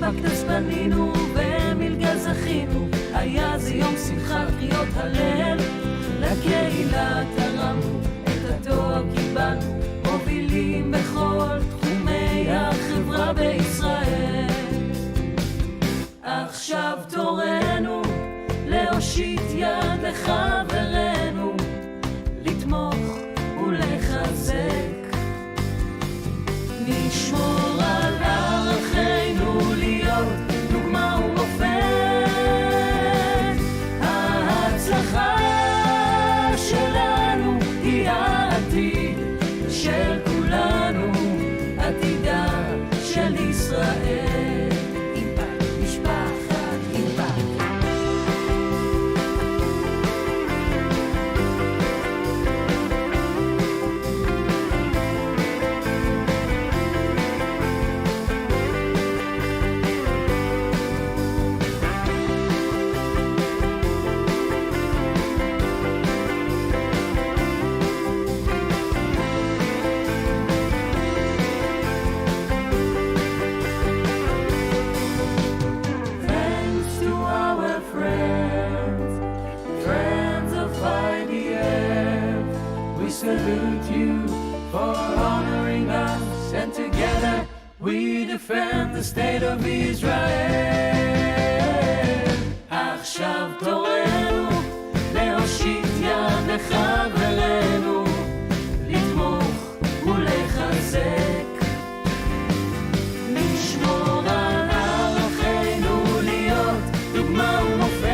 אימפקט בנינו ומלגה זכינו, היה זה יום שמחה קריאות הלל, לקהילה תרמנו, את התואר קיבלנו, מובילים בכל תחומי החברה בישראל. עכשיו תורנו להושיט יד לחברנו, לתמוך ולחזק, נשמור על ערכינו להיות דוגמה ומופת. ההצלחה שלנו היא העתיד של כולנו, עתידה של ישראל. אימפקט, משפחת אימפקט. Salute you for honoring us, and together we defend the state of Israel. עכשיו תורנו להושיט יד לחברנו, לתמוך ולחזק, נשמור על ערכינו להיות דוגמה ומופת.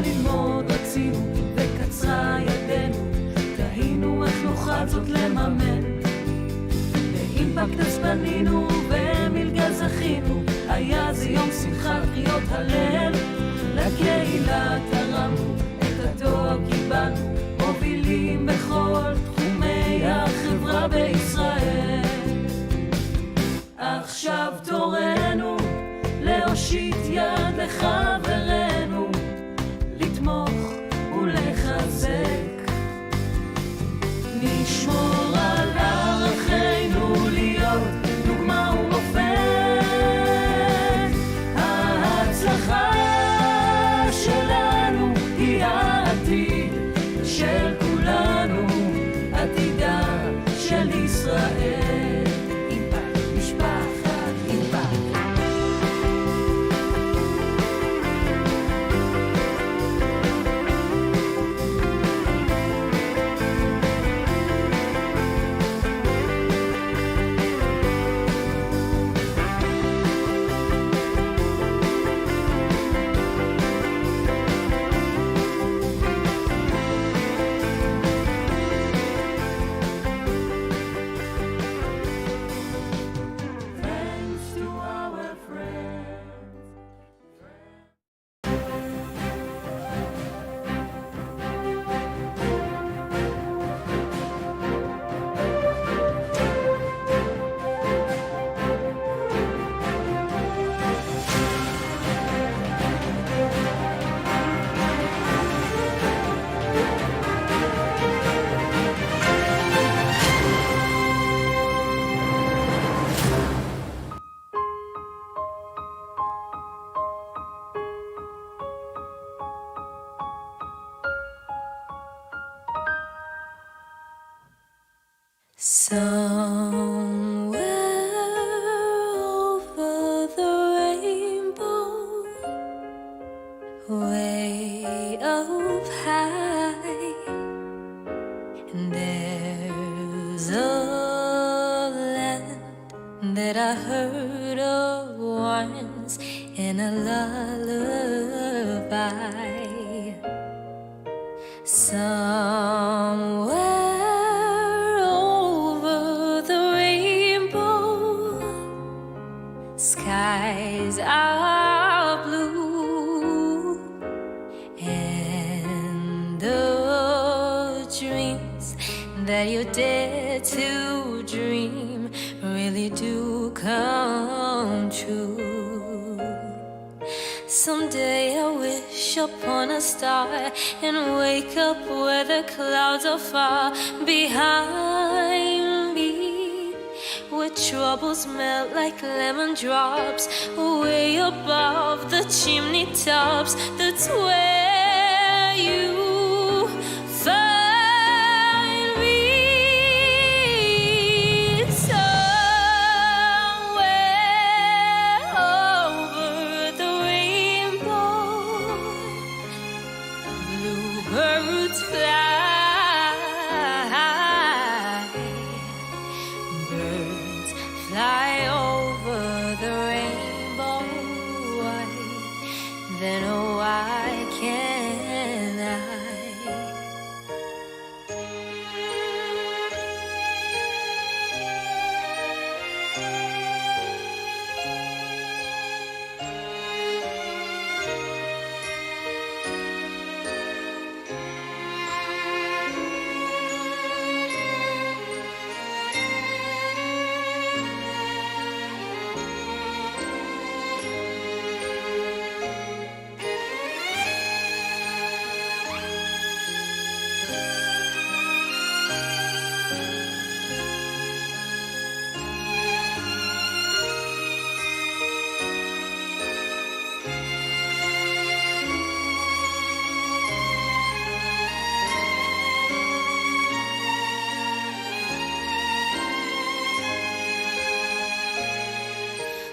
ללמוד רצינו וקצרה ידנו, תהינו איך נוכל זאת לממן. לאימפקט בנינו ומלגה זכינו, היה זה יום שמחה קריאות הלל, לקהילה תרמנו, את התואר קיבלנו, מובילים בכל תחומי החברה בישראל. עכשיו תורנו להושיט יד לחברנו, לתמוך ולחזק, נשמור על ערכינו להיות דוגמה ומופת. ההצלחה שלנו היא העתיד של כולנו, עתידה של ישראל. אימפקט, משפחת אימפקט. Somewhere over the rainbow, way up land that I heard of once in a lullaby. Somewhere over the rainbow, skies are blue, and the dreams that you dare to dream really do come true. Someday I wish upon a star and wake up where the clouds are far behind me, where troubles melt like lemon drops, way above the chimney tops. That's where you find me. Somewhere over the rainbow, bluebirds fly, birds fly over the rainbow. Why, then why can't I?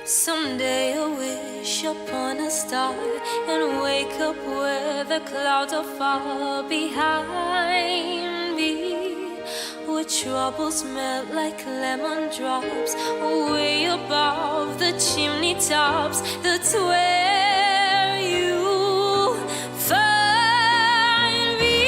Someday I wish upon a star and wake up where the clouds are far behind me, where troubles melt like lemon drops, way above the chimney tops. That's where you find me.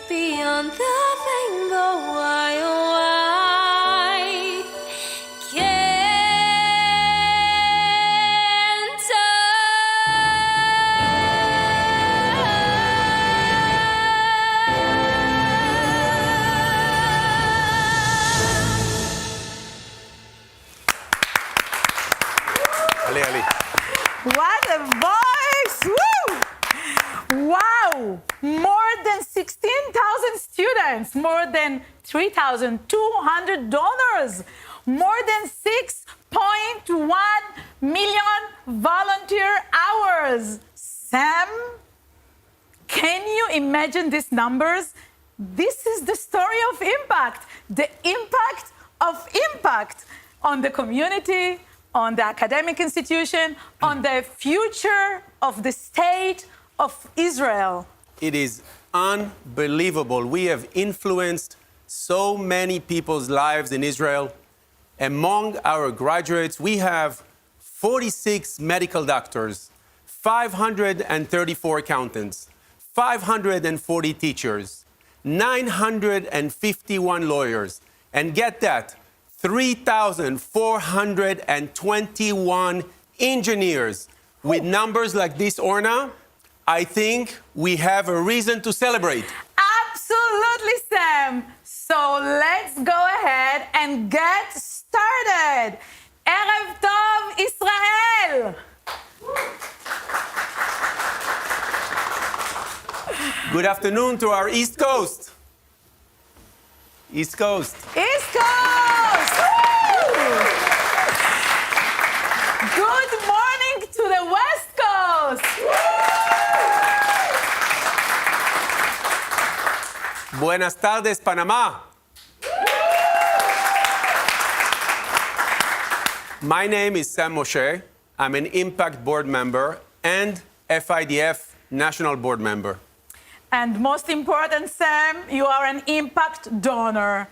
Beyond the rainbow, why, oh, why can't Ali, Ali. What a voice! Woo! Wow! More than than 16,000 students, more than 3,200 donors, more than 6.1 million volunteer hours. Sam, can you imagine these numbers? This is the story of impact, the impact of impact on the community, on the academic institution, on the future of the state of Israel. It is unbelievable. We have influenced so many people's lives in Israel. Among our graduates, we have 46 medical doctors, 534 accountants, 540 teachers, 951 lawyers, and get that, 3,421 engineers. With numbers like this, Orna, I think we have a reason to celebrate. Absolutely, Sam. So let's go ahead and get started. Erev Tov, Israel! Good afternoon to our East Coast. East Coast. East Coast! Woo! Good morning to the West Coast! Buenas tardes, Panama. My name is Sam Moshe. I'm an Impact Board member and FIDF National Board member. And most important, Sam, you are an impact donor.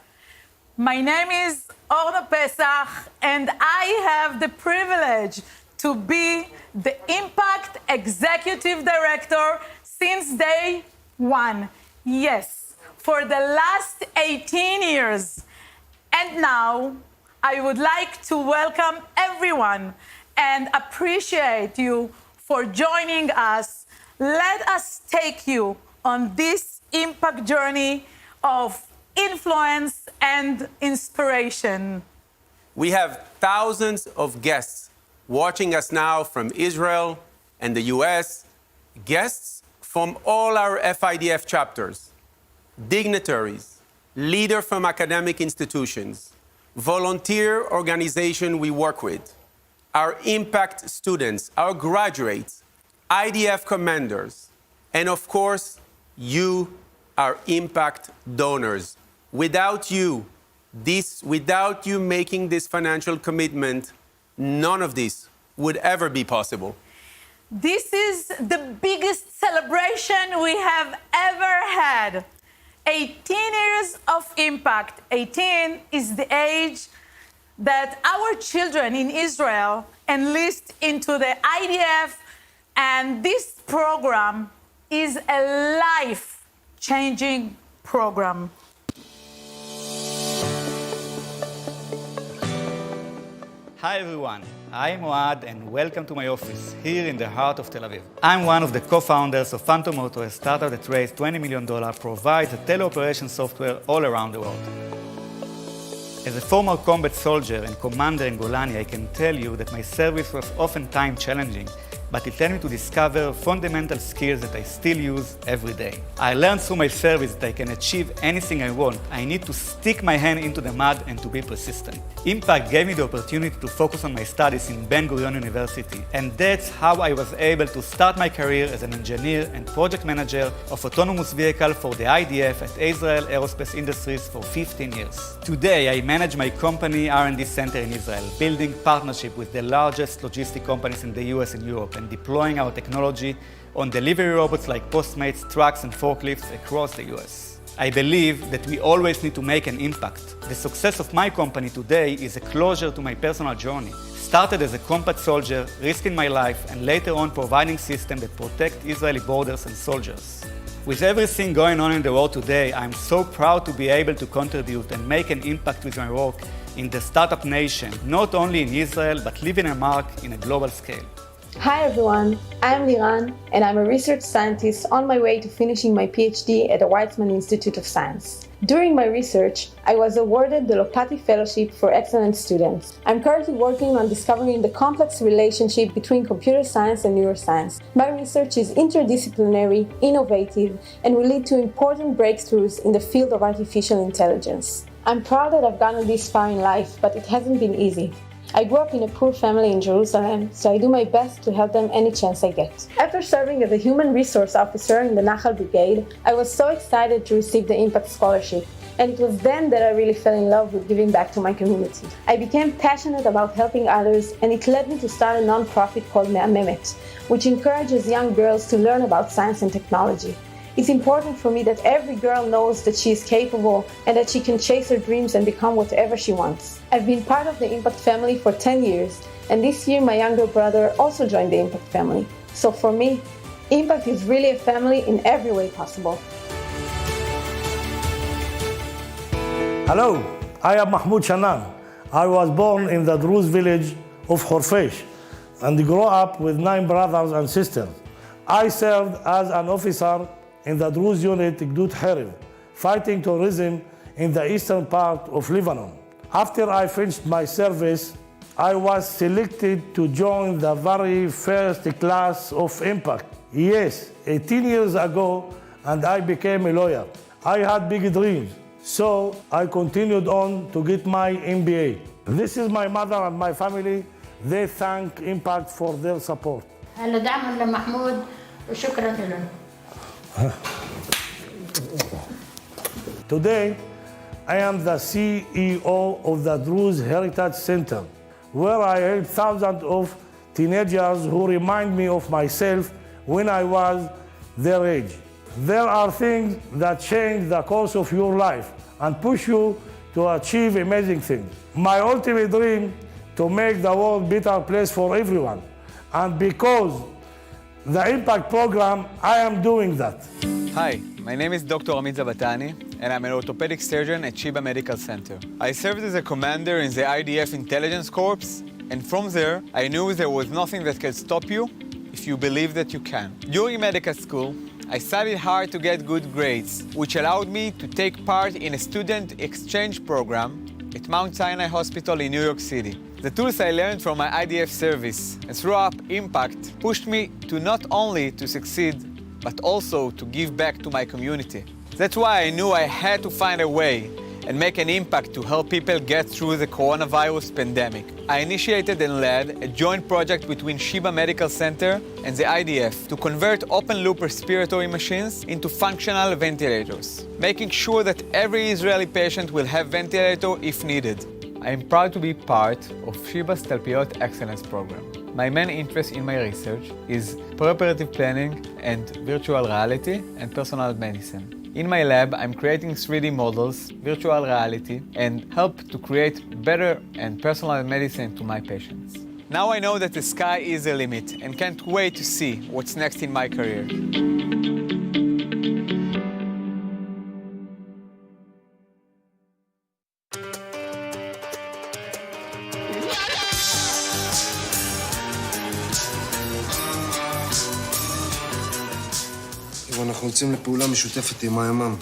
My name is Orna Pesach, and I have the privilege to be the Impact Executive Director since day one. Yes, for the last 18 years. And now, I would like to welcome everyone and appreciate you for joining us. Let us take you on this impact journey of influence and inspiration. We have thousands of guests watching us now from Israel and the US, guests from all our FIDF chapters, dignitaries, leaders from academic institutions, volunteer organization we work with, our impact students, our graduates, IDF commanders, and of course, you, our impact donors. Without you making this financial commitment, none of this would ever be possible. This is the biggest celebration we have ever had. 18 years of impact. 18 is the age that our children in Israel enlist into the IDF, and this program is a life-changing program. Hi everyone, I'm Oad and welcome to my office here in the heart of Tel Aviv. I'm one of the co-founders of Phantom Auto, a startup that raised $20 million, provides a teleoperation software all around the world. As a former combat soldier and commander in Golani, I can tell you that my service was oftentimes challenging, but it led me to discover fundamental skills that I still use every day. I learned through my service that I can achieve anything I want. I need to stick my hand into the mud and to be persistent. Impact gave me the opportunity to focus on my studies in Ben-Gurion University, and that's how I was able to start my career as an engineer and project manager of autonomous vehicle for the IDF at Israel Aerospace Industries for 15 years. Today, I manage my company R&D center in Israel, building partnership with the largest logistic companies in the US and Europe, and deploying our technology on delivery robots like Postmates, trucks, and forklifts across the US. I believe that we always need to make an impact. The success of my company today is a closure to my personal journey. Started as a combat soldier, risking my life, and later on providing systems that protect Israeli borders and soldiers. With everything going on in the world today, I'm so proud to be able to contribute and make an impact with my work in the startup nation, not only in Israel, but leaving a mark in a global scale. Hi everyone, I'm Liran and I'm a research scientist on my way to finishing my PhD at the Weizmann Institute of Science. During my research, I was awarded the Lopati Fellowship for Excellent Students. I'm currently working on discovering the complex relationship between computer science and neuroscience. My research is interdisciplinary, innovative, and will lead to important breakthroughs in the field of artificial intelligence. I'm proud that I've gotten this far in life, but it hasn't been easy. I grew up in a poor family in Jerusalem, so I do my best to help them any chance I get. After serving as a human resource officer in the Nachal Brigade, I was so excited to receive the Impact Scholarship, and it was then that I really fell in love with giving back to my community. I became passionate about helping others, and it led me to start a non-profit called Me'amemet, which encourages young girls to learn about science and technology. It's important for me that every girl knows that she is capable and that she can chase her dreams and become whatever she wants. I've been part of the Impact family for 10 years, and this year my younger brother also joined the Impact family. So for me, Impact is really a family in every way possible. Hello, I am Mahmoud Shanan. I was born in the Druze village of Khorfesh and grew up with 9 brothers and sisters. I served as an officer in the Druze unit Gdud Harib, fighting terrorism in the eastern part of Lebanon. After I finished my service, I was selected to join the very first class of Impact. Yes, 18 years ago, and I became a lawyer. I had big dreams, so I continued on to get my MBA. This is my mother and my family. They thank Impact for their support. أنا دعما لمحمود وشكرا له. Today, I am the CEO of the Druze Heritage Center, where I help thousands of teenagers who remind me of myself when I was their age. There are things that change the course of your life and push you to achieve amazing things. My ultimate dream to make the world a better place for everyone. And because the Impact program, I am doing that. Hi, my name is Dr. Amit Zabatani, and I'm an orthopedic surgeon at Sheba Medical Center. I served as a commander in the IDF Intelligence Corps, and from there, I knew there was nothing that can stop you if you believe that you can. During medical school, I studied hard to get good grades, which allowed me to take part in a student exchange program at Mount Sinai Hospital in New York City. The tools I learned from my IDF service and throughout Impact pushed me to not only to succeed, but also to give back to my community. That's why I knew I had to find a way and make an impact to help people get through the coronavirus pandemic. I initiated and led a joint project between Sheba Medical Center and the IDF to convert open-loop respiratory machines into functional ventilators, making sure that every Israeli patient will have ventilator if needed. I am proud to be part of Sheba's Talpiot Excellence Program. My main interest in my research is preoperative planning and virtual reality and personal medicine. In my lab, I'm creating 3D models, virtual reality, and help to create better and personal medicine to my patients. Now I know that the sky is the limit and can't wait to see what's next in my career. אנחנו יוצאים לפעולה משותפת עם הימ"מ.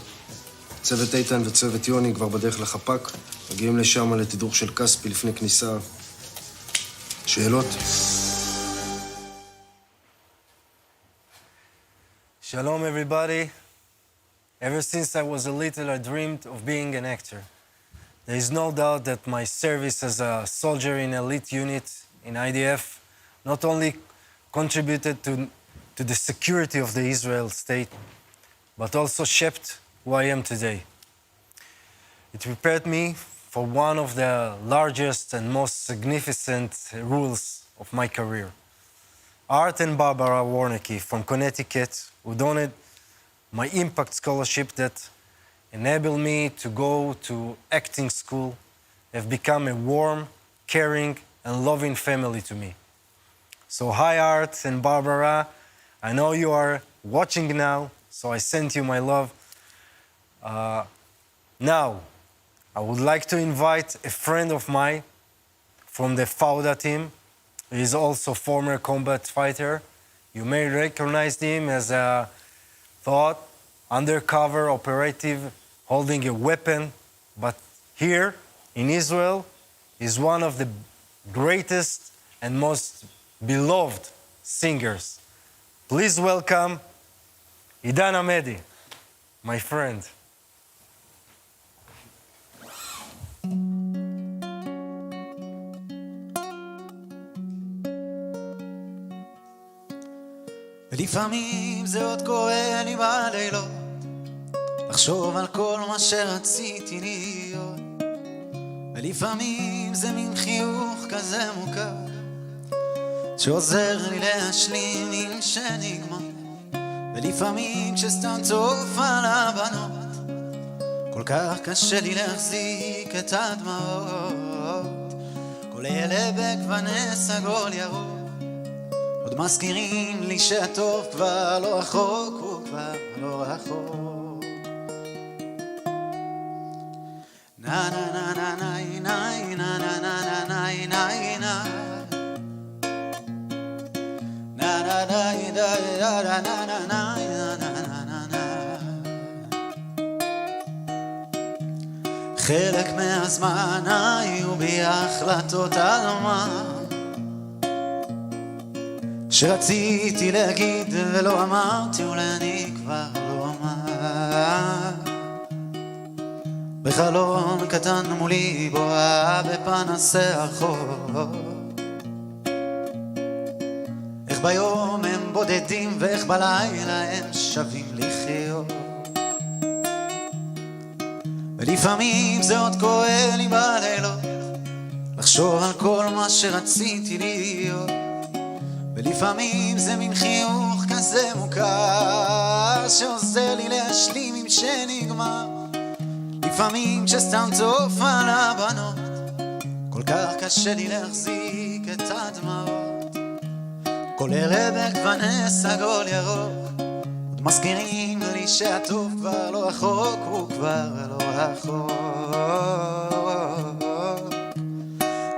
צוות איתן וצוות יוני כבר בדרך לחפ"ק, מגיעים לשם לתדרוך של כספי לפני כניסה. שאלות? Shalom, everybody. Ever since I was a little, I dreamed of being an actor. There is no doubt that my service as a soldier in elite unit in IDF not only contributed to the security of the Israel state, but also shaped who I am today. It prepared me for one of the largest and most significant rules of my career. Art and Barbara Warnecke from Connecticut, who donated my Impact Scholarship that enabled me to go to acting school, have become a warm, caring, and loving family to me. So hi, Art and Barbara. I know you are watching now, so I sent you my love. Now, I would like to invite a friend of mine from the Fauda team, He is also former combat fighter. You may recognize him as a thought undercover operative holding a weapon, but here in Israel, he's one of the greatest and most beloved singers. Please welcome Idan Amedi, my friend. ולפעמים זה עוד קורה לי בלילות לחשוב על כל מה שרציתי להיות ולפעמים זה מין חיוך כזה מוכר שעוזר לי להשלים עם שנגמר ולפעמים כשסתם צוף על הבנות כל כך קשה לי להחזיק את הדמעות כל אלה בגווני סגול ירוק עוד מזכירים לי שהטוב כבר לא רחוק, הוא כבר לא רחוק. נה נה נה נה נה נה נה נה נה נה נה נה נה נה חלק מהזמן היו בי החלטות על מה שרציתי להגיד ולא אמרתי אולי אני כבר לא אמר בחלון קטן מולי בואה בפנסי הרחוב איך ביום הם בודדים ואיך בלילה הם שווים לחיות ולפעמים זה עוד כואב לי בלילות לחשוב על כל מה שרציתי להיות ולפעמים זה מין חיוך כזה מוכר שעוזר לי להשלים עם שנגמר לפעמים כשסתם צוף על הבנות כל כך קשה לי להחזיק את הדמעות כל אלה בגווני סגול ירוק עוד מזכירים לי שהטוב כבר לא רחוק הוא כבר לא רחוק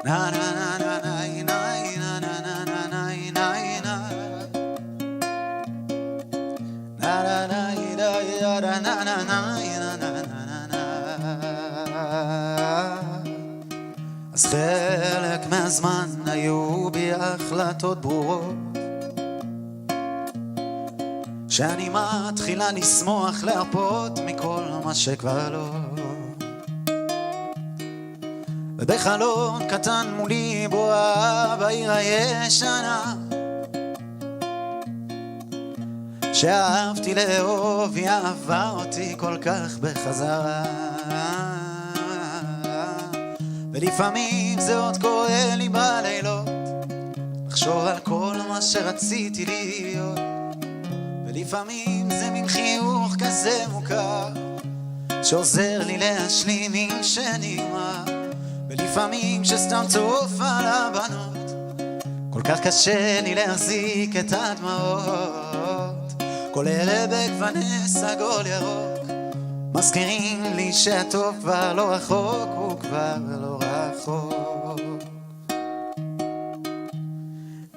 נה נה נה נה אז חלק מהזמן היו בי החלטות ברורות שאני מתחילה לשמוח להרפות מכל מה שכבר לא ובחלון קטן מולי בואה בעיר הישנה שאהבתי לאהוב, היא אהבה אותי כל כך בחזרה ולפעמים זה עוד קורה לי בלילות לחשוב על כל מה שרציתי להיות ולפעמים זה מין חיוך כזה מוכר שעוזר לי להשלים עם שנגמר ולפעמים שסתם צוף על הבנות כל כך קשה לי להחזיק את הדמעות כל אלה בגווני סגול ירוק מזכירים לי שהטוב כבר לא רחוק הוא כבר לא רחוק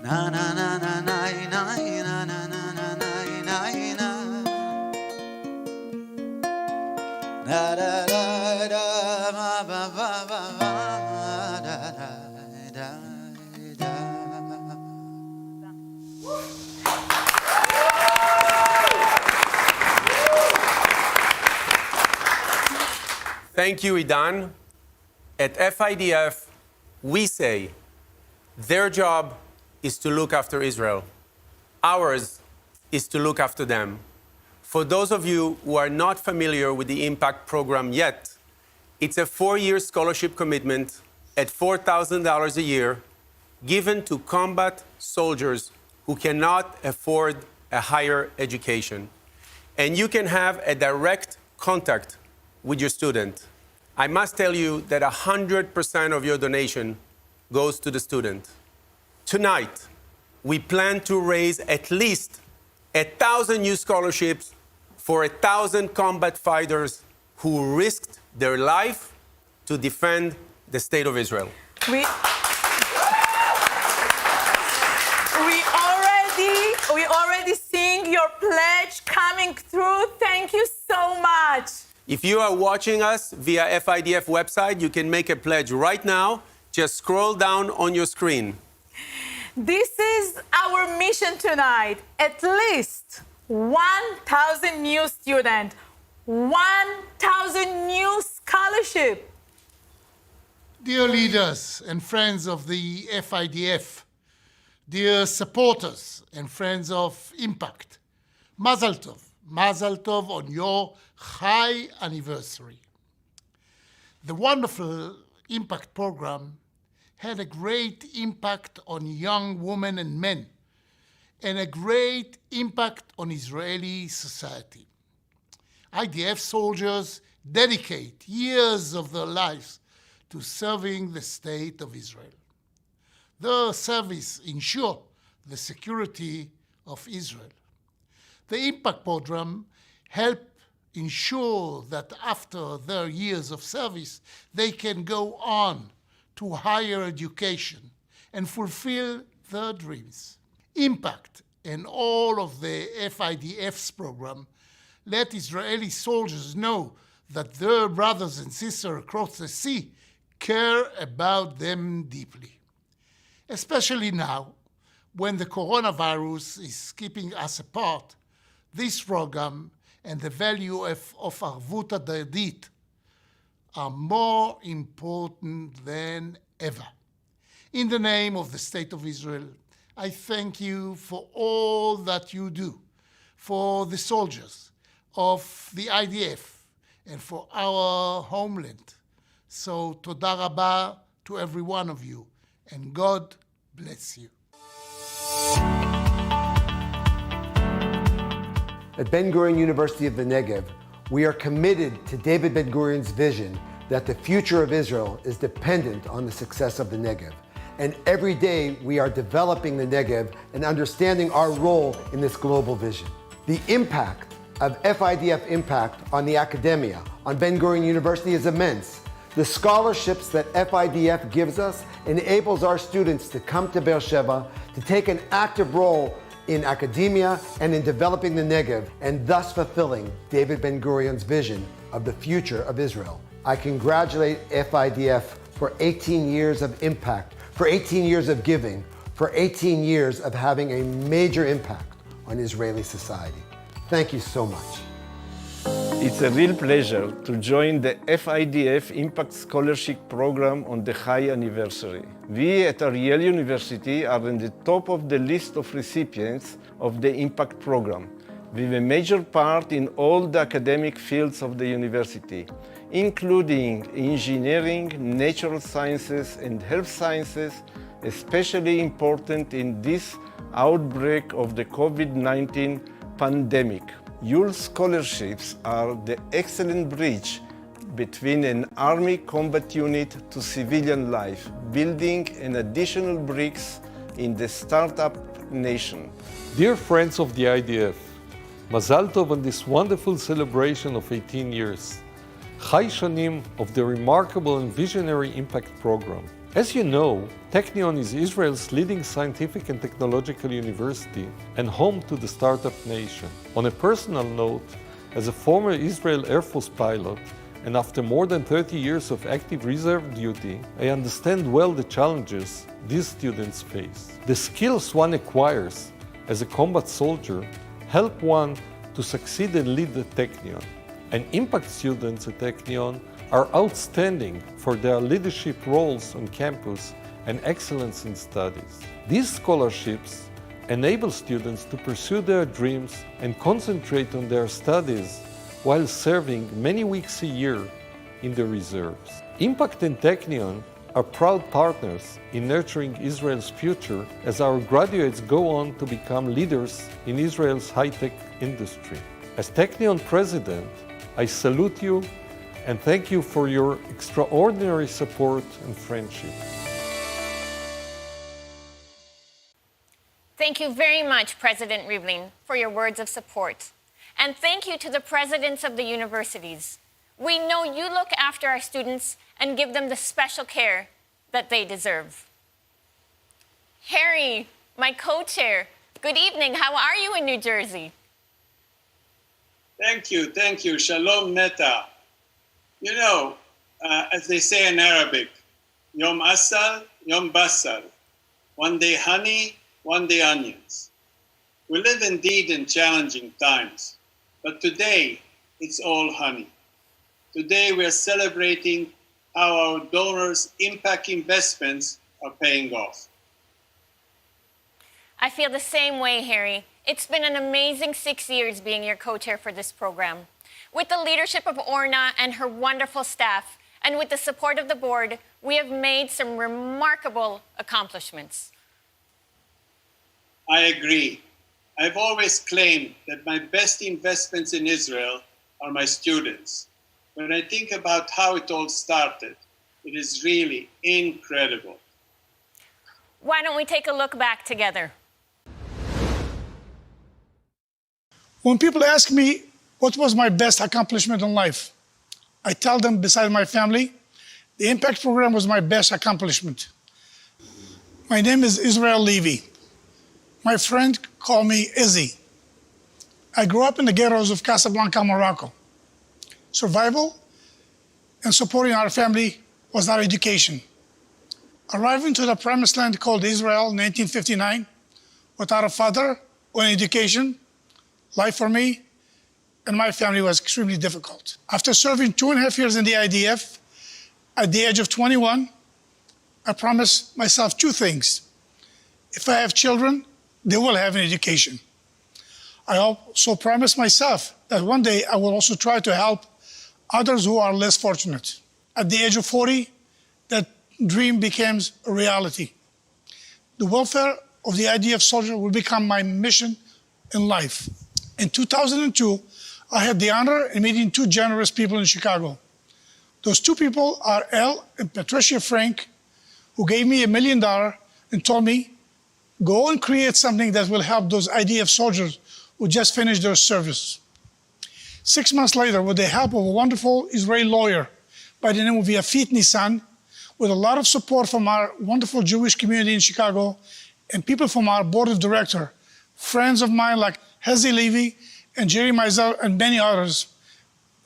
נה נה נה נה נה נה נה נה נה נה נה נה נה Thank you, Idan. At FIDF, we say their job is to look after Israel. Ours is to look after them. For those of you who are not familiar with the Impact program yet, it's a 4-year scholarship commitment at $4,000 a year given to combat soldiers who cannot afford a higher education. And you can have a direct contact with your student. I must tell you that 100% of your donation goes to the student. Tonight, we plan to raise at least 1,000 new scholarships for 1,000 combat fighters who risked their life to defend the state of Israel. your pledge coming through. Thank you so much. If you are watching us via FIDF website, you can make a pledge right now. Just scroll down on your screen. This is our mission tonight. At least 1,000 new students, 1,000 new scholarship. Dear leaders and friends of the FIDF, dear supporters and friends of Impact, Mazel Tov on your high anniversary. The wonderful Impact program had a great impact on young women and men, and a great impact on Israeli society. IDF soldiers dedicate years of their lives to serving the state of Israel. Their service ensures the security of Israel. The Impact program helps ensure that after their years of service, they can go on to higher education and fulfill their dreams. Impact and all of the FIDF's program let Israeli soldiers know that their brothers and sisters across the sea care about them deeply. Especially now, when the coronavirus is keeping us apart, this program and the value of Arvut Adadit are more important than ever. In the name of the State of Israel, I thank you for all that you do for the soldiers of the IDF and for our homeland. So, toda rabba to every one of you, and God bless you. At Ben-Gurion University of the Negev, we are committed to David Ben-Gurion's vision that the future of Israel is dependent on the success of the Negev. And every day we are developing the Negev and understanding our role in this global vision. The impact of FIDF Impact on the academia, on Ben-Gurion University is immense. The scholarships that FIDF gives us enables our students to come to Beersheba, to take an active role in academia and in developing the Negev, and thus fulfilling David Ben-Gurion's vision of the future of Israel. I congratulate FIDF for 18 years of impact, for 18 years of giving, for 18 years of having a major impact on Israeli society. Thank you so much. It's a real pleasure to join the FIDF Impact Scholarship Program on the high anniversary. We at Ariel University are in the top of the list of recipients of the Impact Program, with a major part in all the academic fields of the university, including engineering, natural sciences, and health sciences, especially important in this outbreak of the COVID-19 pandemic. Your scholarships are the excellent bridge between an Army combat unit to civilian life, building an additional bricks in the startup nation. Dear friends of the IDF, Mazal Tov on this wonderful celebration of 18 years. Chai Shanim of the remarkable and visionary Impact program. As you know, Technion is Israel's leading scientific and technological university and home to the startup nation. On a personal note, as a former Israel Air Force pilot, and after more than 30 years of active reserve duty, I understand well the challenges these students face. The skills one acquires as a combat soldier help one to succeed and lead the Technion. And Impact students at Technion are outstanding for their leadership roles on campus and excellence in studies. These scholarships enable students to pursue their dreams and concentrate on their studies while serving many weeks a year in the reserves. Impact and Technion are proud partners in nurturing Israel's future as our graduates go on to become leaders in Israel's high-tech industry. As Technion president, I salute you and thank you for your extraordinary support and friendship. Thank you very much, President Rivlin, for your words of support. And thank you to the presidents of the universities. We know you look after our students and give them the special care that they deserve. Harry, my co-chair, good evening. How are you in New Jersey? Thank you. Shalom Neta. You know, as they say in Arabic, Yom Asal, Yom Basal. One day honey, one day onions. We live indeed in challenging times, but today it's all honey. Today we are celebrating how our donors' impact investments are paying off. I feel the same way, Harry. It's been an amazing 6 years being your co-chair for this program. With the leadership of Orna and her wonderful staff, and with the support of the board, we have made some remarkable accomplishments. I agree. I've always claimed that my best investments in Israel are my students. When I think about how it all started, it is really incredible. Why don't we take a look back together? When people ask me what was my best accomplishment in life, I tell them, besides my family, the Impact Program was my best accomplishment. My name is Israel Levy. My friend called me Izzy. I grew up in the ghettos of Casablanca, Morocco. Survival and supporting our family was our education. Arriving to the promised land called Israel in 1959, without a father or an education, life for me and my family was extremely difficult. After serving 2.5 years in the IDF, at the age of 21, I promised myself two things. If I have children, they will have an education. I also promised myself that one day I will also try to help others who are less fortunate. At the age of 40, that dream becomes a reality. The welfare of the IDF soldier will become my mission in life. In 2002, I had the honor of meeting two generous people in Chicago. Those two people are Elle and Patricia Frank, who gave me $1 million and told me, go and create something that will help those IDF soldiers who just finished their service. 6 months later, with the help of a wonderful Israeli lawyer by the name of Yafit Nissan, with a lot of support from our wonderful Jewish community in Chicago and people from our board of directors, friends of mine like Hezi Levy and Jerry Meisel and many others,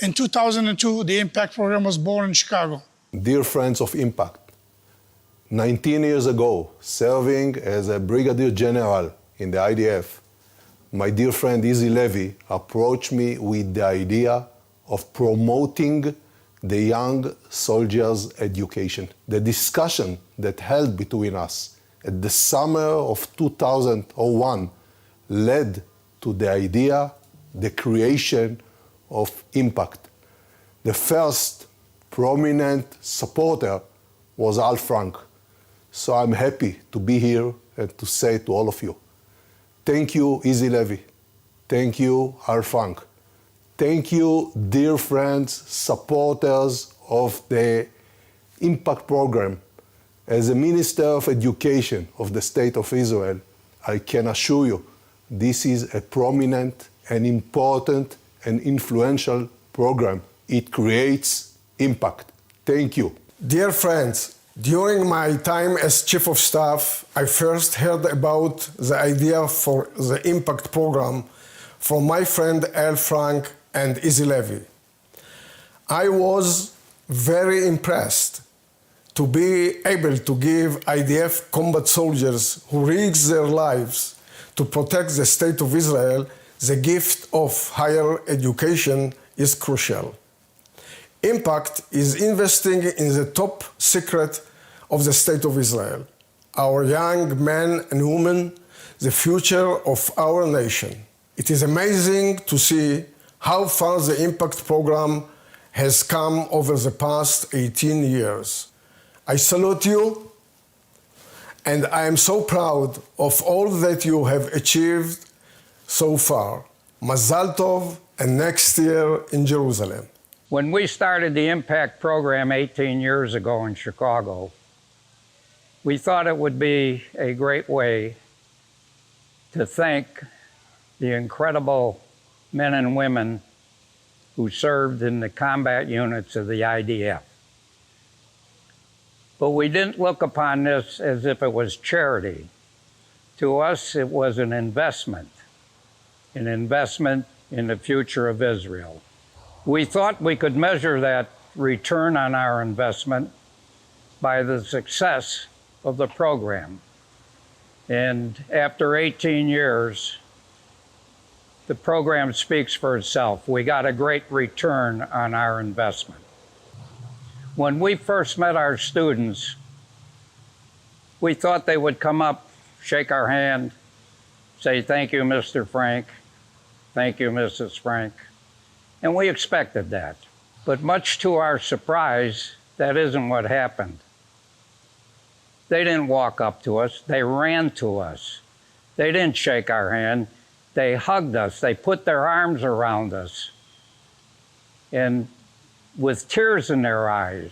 in 2002, the Impact Program was born in Chicago. Dear friends of Impact, 19 years ago, serving as a brigadier general in the IDF, my dear friend Izzy Levy approached me with the idea of promoting the young soldiers' education. The discussion that held between us at the summer of 2001 led to the idea, the creation of Impact. The first prominent supporter was Al Frank. So I'm happy to be here and to say to all of you, thank you, Izzy Levy. Thank you, Al Frank. Thank you, dear friends, supporters of the Impact Program. As a Minister of Education of the State of Israel, I can assure you this is a prominent and important and influential program. It creates impact. Thank you. Dear friends, during my time as Chief of Staff, I first heard about the idea for the Impact Program from my friend Al Frank and Izzy Levy. I was very impressed to be able to give IDF combat soldiers who risk their lives to protect the State of Israel. The gift of higher education is crucial. Impact is investing in the top secret of the State of Israel, our young men and women, the future of our nation. It is amazing to see how far the Impact Program has come over the past 18 years. I salute you, and I am so proud of all that you have achieved so far. Mazal Tov, and next year in Jerusalem. When we started the Impact Program 18 years ago in Chicago, we thought it would be a great way to thank the incredible men and women who served in the combat units of the IDF. But we didn't look upon this as if it was charity. To us, it was an investment in the future of Israel. We thought we could measure that return on our investment by the success of the program. And after 18 years, the program speaks for itself. We got a great return on our investment. When we first met our students, we thought they would come up, shake our hand, say, "Thank you, Mr. Frank. Thank you, Mrs. Frank." And we expected that. But much to our surprise, that isn't what happened. They didn't walk up to us. They ran to us. They didn't shake our hand. They hugged us. They put their arms around us. And with tears in their eyes,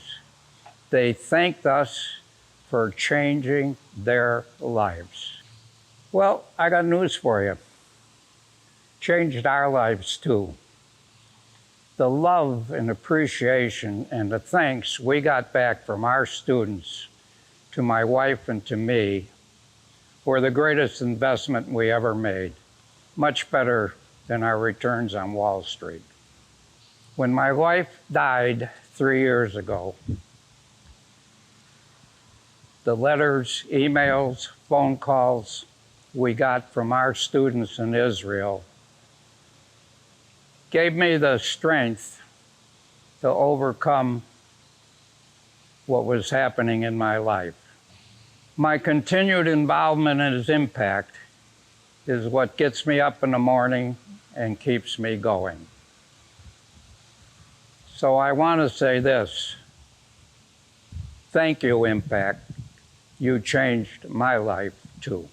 they thanked us for changing their lives. Well, I got news for you. Changed our lives too. The love and appreciation and the thanks we got back from our students to my wife and to me were the greatest investment we ever made, much better than our returns on Wall Street. When my wife died 3 years ago, the letters, emails, phone calls we got from our students in Israel gave me the strength to overcome what was happening in my life. My continued involvement in his impact is what gets me up in the morning and keeps me going. So I want to say this. Thank you, Impact. You changed my life too.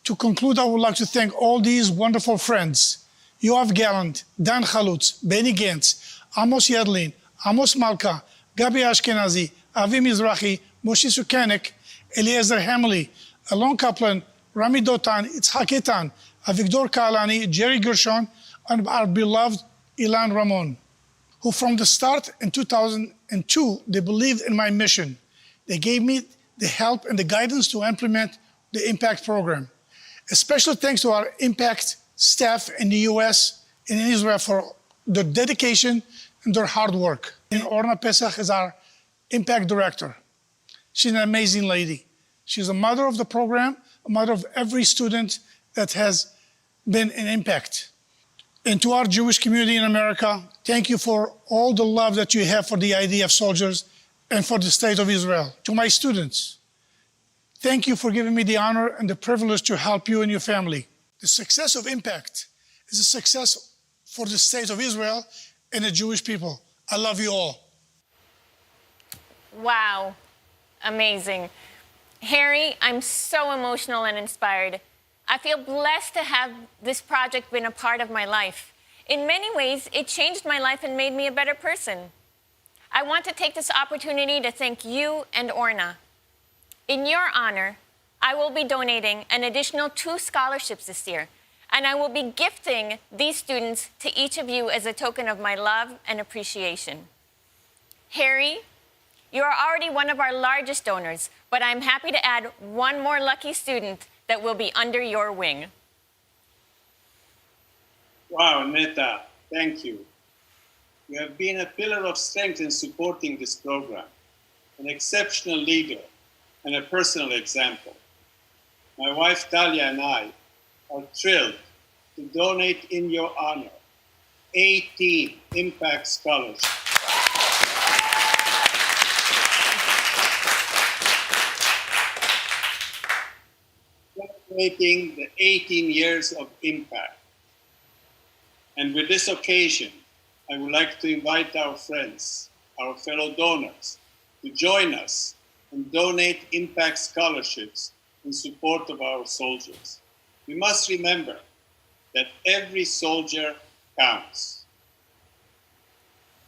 To conclude, I would like to thank all these wonderful friends: Yoav Gallant, Dan Chalutz, Benny Gantz, Amos Yadlin, Amos Malka, Gabi Ashkenazi, Avi Mizrahi, Moshe Sukanek, Eliezer Hamley, Alon Kaplan, Rami Dotan, Itzhak Etan, Avigdor Kalani, Jerry Gershon, and our beloved Ilan Ramon, who from the start in 2002, they believed in my mission. They gave me the help and the guidance to implement the Impact program. A special thanks to our Impact staff in the US and in Israel for their dedication and their hard work. And Orna Pesach is our Impact Director. She's an amazing lady. She's a mother of the program, a mother of every student that has been in Impact. And to our Jewish community in America, thank you for all the love that you have for the IDF soldiers and for the state of Israel. To my students, thank you for giving me the honor and the privilege to help you and your family. The success of Impact is a success for the state of Israel and the Jewish people. I love you all. Wow, amazing. Harry, I'm so emotional and inspired. I feel blessed to have this project been a part of my life. In many ways, it changed my life and made me a better person. I want to take this opportunity to thank you and Orna. In your honor, I will be donating an additional 2 scholarships this year, and I will be gifting these students to each of you as a token of my love and appreciation. Harry, you are already one of our largest donors, but I'm happy to add one more lucky student that will be under your wing. Wow, Neta, thank you. You have been a pillar of strength in supporting this program, an exceptional leader, and a personal example. My wife Talia and I are thrilled to donate in your honor 18 Impact Scholarships. Celebrating the 18 years of Impact. And with this occasion, I would like to invite our friends, our fellow donors, to join us and donate Impact Scholarships in support of our soldiers. We must remember that every soldier counts.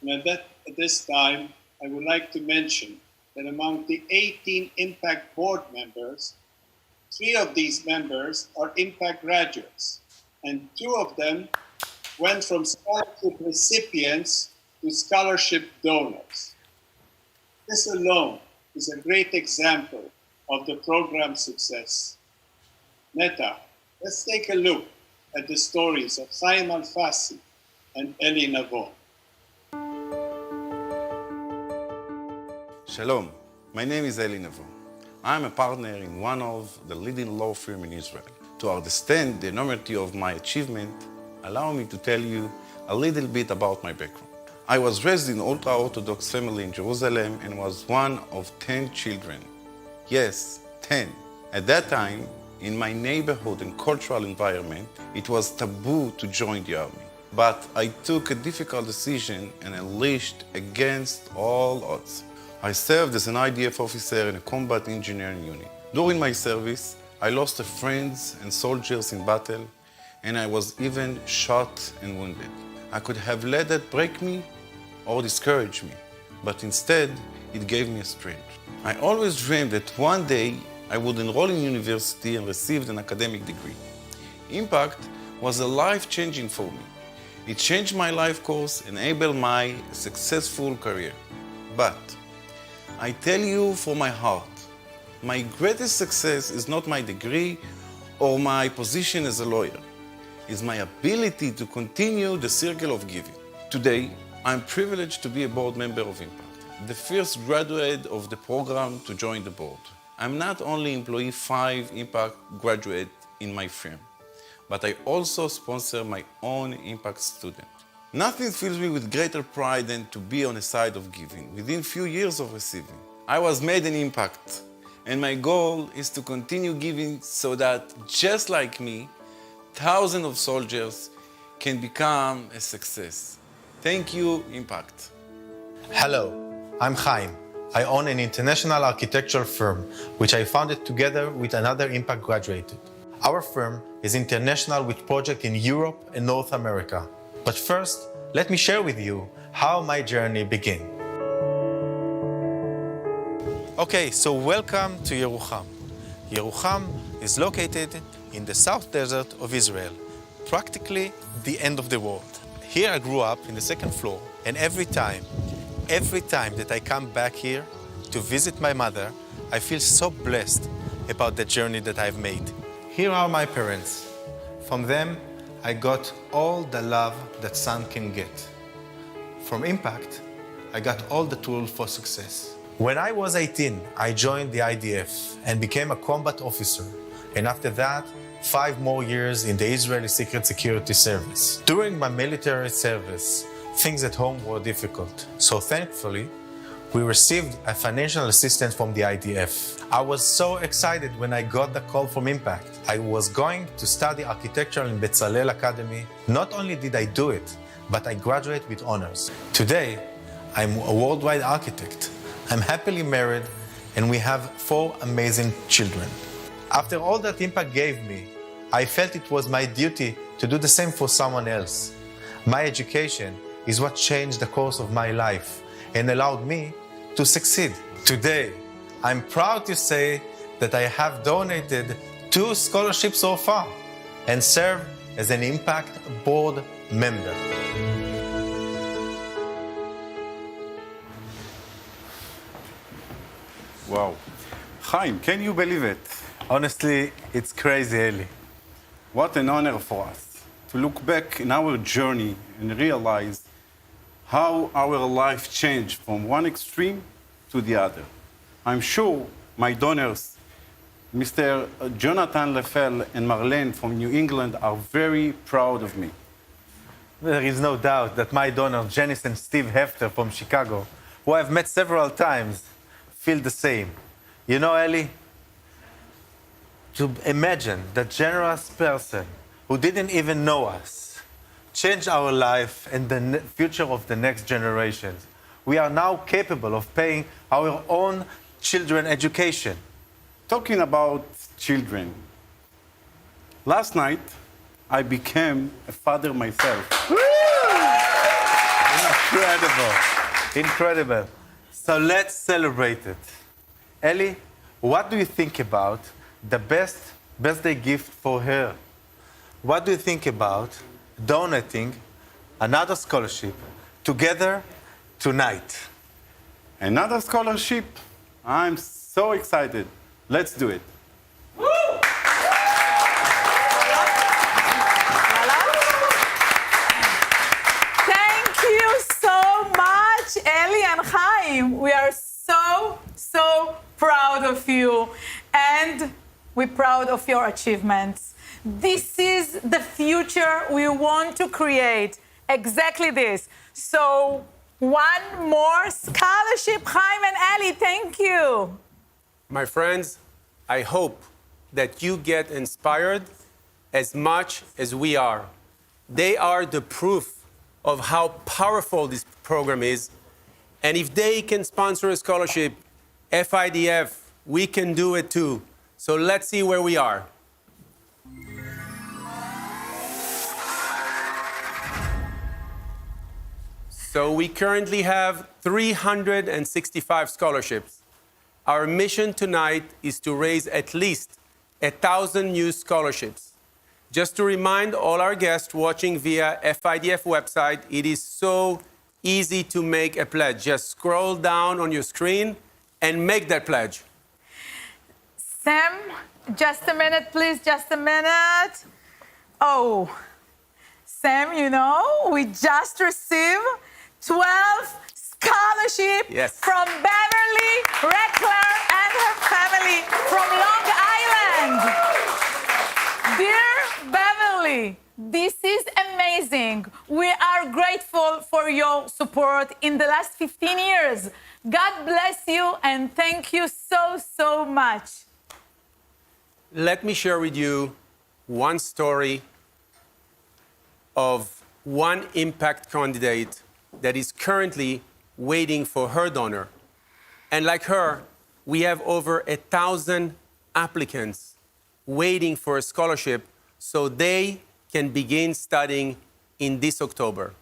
And at this time, I would like to mention that among the 18 Impact board members, 3 of these members are Impact graduates, and 2 of them went from scholarship recipients to scholarship donors. This alone is a great example of the program's success. Neta, let's take a look at the stories of Chaim Alfasi and Eli Navon. Shalom, my name is Eli Navon. I'm a partner in one of the leading law firms in Israel. To understand the enormity of my achievement, allow me to tell you a little bit about my background. I was raised in an ultra-Orthodox family in Jerusalem and was one of 10 children. Yes, 10. At that time, in my neighborhood and cultural environment, it was taboo to join the army. But I took a difficult decision and enlisted against all odds. I served as an IDF officer in a combat engineering unit. During my service, I lost friends and soldiers in battle, and I was even shot and wounded. I could have let that break me or discourage me, but instead, it gave me strength. I always dreamed that one day I would enroll in university and receive an academic degree. Impact was a life-changing for me. It changed my life course, enabled my successful career. But I tell you from my heart, my greatest success is not my degree or my position as a lawyer. It's my ability to continue the circle of giving. Today, I'm privileged to be a board member of Impact, the first graduate of the program to join the board. I'm not only employee 5 Impact graduate in my firm, but I also sponsor my own Impact student. Nothing fills me with greater pride than to be on the side of giving. Within few years of receiving, I was made an impact, and my goal is to continue giving so that, just like me, thousands of soldiers can become a success. Thank you, Impact. Hello, I'm Chaim. I own an international architectural firm, which I founded together with another Impact graduate. Our firm is international with projects in Europe and North America. But first, let me share with you how my journey began. Okay, so welcome to Yerucham. Yerucham is located in the South Desert of Israel, practically the end of the world. Here I grew up in the second floor, and every time that I come back here to visit my mother, I feel so blessed about the journey that I've made. Here are my parents. From them, I got all the love that son can get. From Impact, I got all the tools for success. When I was 18, I joined the IDF and became a combat officer. And after that, 5 more years in the Israeli Secret Security Service. During my military service, things at home were difficult. So thankfully, we received a financial assistance from the IDF. I was so excited when I got the call from Impact. I was going to study architecture in Bezalel Academy. Not only did I do it, but I graduated with honors. Today, I'm a worldwide architect. I'm happily married, and we have 4 amazing children. After all that Impact gave me, I felt it was my duty to do the same for someone else. My education is what changed the course of my life and allowed me to succeed. Today, I'm proud to say that I have donated 2 scholarships so far and serve as an Impact board member. Wow. Chaim, can you believe it? Honestly, it's crazy, Eli. What an honor for us to look back in our journey and realize how our life changed from one extreme to the other. I'm sure my donors, Mr. Jonathan Lefel and Marlene from New England, are very proud of me. There is no doubt that my donors, Janice and Steve Hefter from Chicago, who I've met several times, feel the same. You know, Eli, to imagine that generous person who didn't even know us changed our life and the future of the next generations. We are now capable of paying our own children education. Talking about children, last night I became a father myself. Incredible. Incredible. So let's celebrate it. Eli, what do you think about the best birthday gift for her? What do you think about donating another scholarship together tonight? Another scholarship? I'm so excited. Let's do it. Eli and Chaim, we are so proud of you, and we're proud of your achievements. This is the future we want to create, exactly this. So one more scholarship, Chaim and Eli, thank you. My friends, I hope that you get inspired as much as we are. They are the proof of how powerful this program is. And if they can sponsor a scholarship, FIDF, we can do it too. So let's see where we are. So we currently have 365 scholarships. Our mission tonight is to raise at least 1,000 new scholarships. Just to remind all our guests watching via FIDF website, it is so easy to make a pledge. Just scroll down on your screen and make that pledge. Sam, just a minute, please, just a minute. Oh, Sam, you know, we just received 12 scholarships from Beverly Reckler and her family from Long Island. Dear Beverly, this is amazing. We are grateful for your support in the last 15 years. God bless you and thank you so much. Let me share with you one story of one impact candidate that is currently waiting for her donor. And like her, we have over 1,000 applicants waiting for a scholarship so they can begin studying in this October.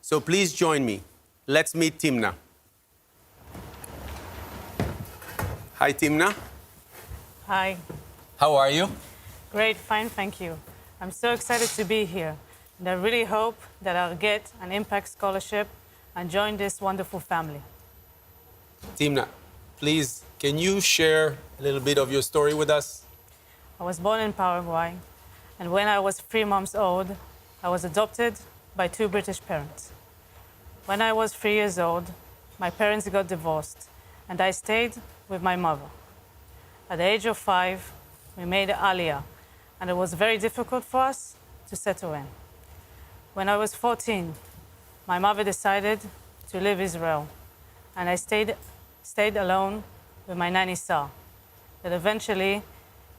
So please join me. Let's meet Timna. Hi, Timna. Hi. How are you? Great, fine, thank you. I'm so excited to be here, and I really hope that I'll get an impact scholarship and join this wonderful family. Timna, please, can you share a little bit of your story with us? I was born in Paraguay, and when I was 3 months old, I was adopted by 2 British parents. When I was 3 years old, my parents got divorced, and I stayed with my mother. At the age of 5, we made Aliyah, and it was very difficult for us to settle in. When I was 14, my mother decided to leave Israel, and I stayed alone with my nanny Sar, that eventually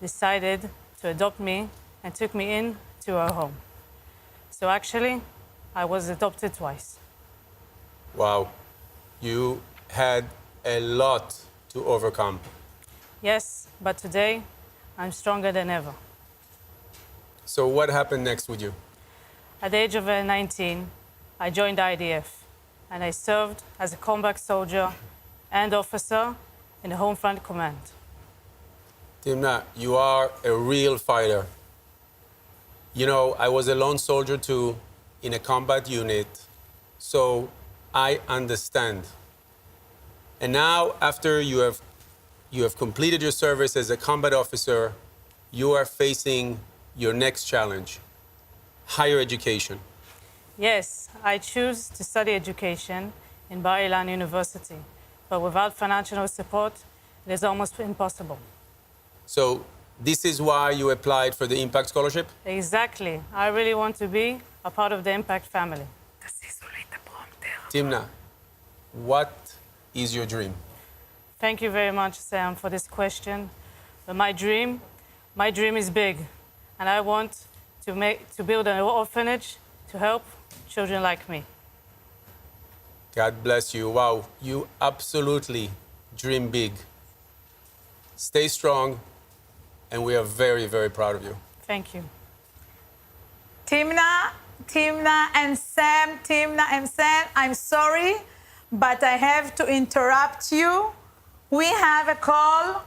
decided to adopt me and took me in to her home. So actually, I was adopted twice. Wow, you had a lot to overcome. Yes, but today, I'm stronger than ever. So what happened next with you? At the age of 19, I joined IDF, and I served as a combat soldier and officer in the Home Front Command. Timna, you are a real fighter. You know, I was a lone soldier too in a combat unit, so I understand. And now, after you have completed your service as a combat officer, you are facing your next challenge, higher education. Yes, I choose to study education in Bar Ilan University, but without financial support, it is almost impossible. So this is why you applied for the Impact Scholarship? Exactly. I really want to be a part of the Impact family. Timna, what is your dream? Thank you very much, Sam, for this question. But my dream is big, and I want to build an orphanage to help children like me. God bless you. Wow, you absolutely dream big. Stay strong, and we are very, very proud of you. Thank you. Timna and Sam, I'm sorry, but I have to interrupt you. We have a call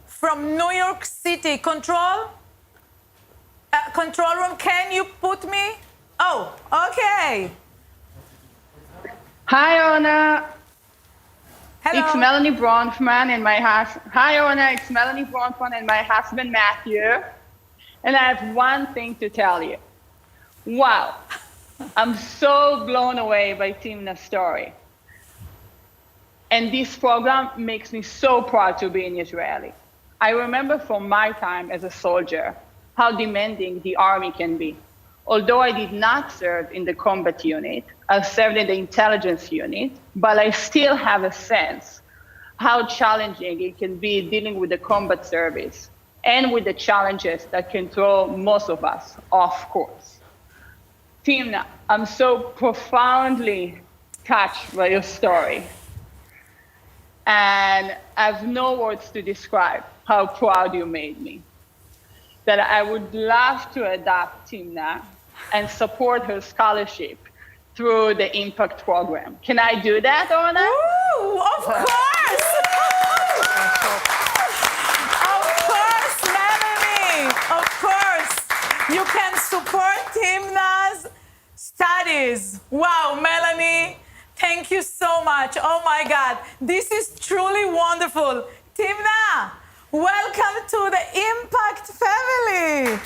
from New York City. Control room, can you put me? Oh, okay. Hi, Ona. Hello. It's Melanie Bronfman and my husband. Hi, Ona. It's Melanie Bronfman and my husband, Matthew. And I have one thing to tell you. Wow. I'm so blown away by Timna's story. And this program makes me so proud to be an Israeli. I remember from my time as a soldier how demanding the army can be. Although I did not serve in the combat unit, I served in the intelligence unit, but I still have a sense how challenging it can be dealing with the combat service and with the challenges that can throw most of us off course. Timna, I'm so profoundly touched by your story. And I have no words to describe how proud you made me. That I would love to adopt Timna and support her scholarship through the Impact program. Can I do that, Orna? Ooh, of course! Of course, Melanie! Of course! You can support Timna's studies. Wow, Melanie, thank you so much. Oh my God, this is truly wonderful. Timna, welcome to the Impact family.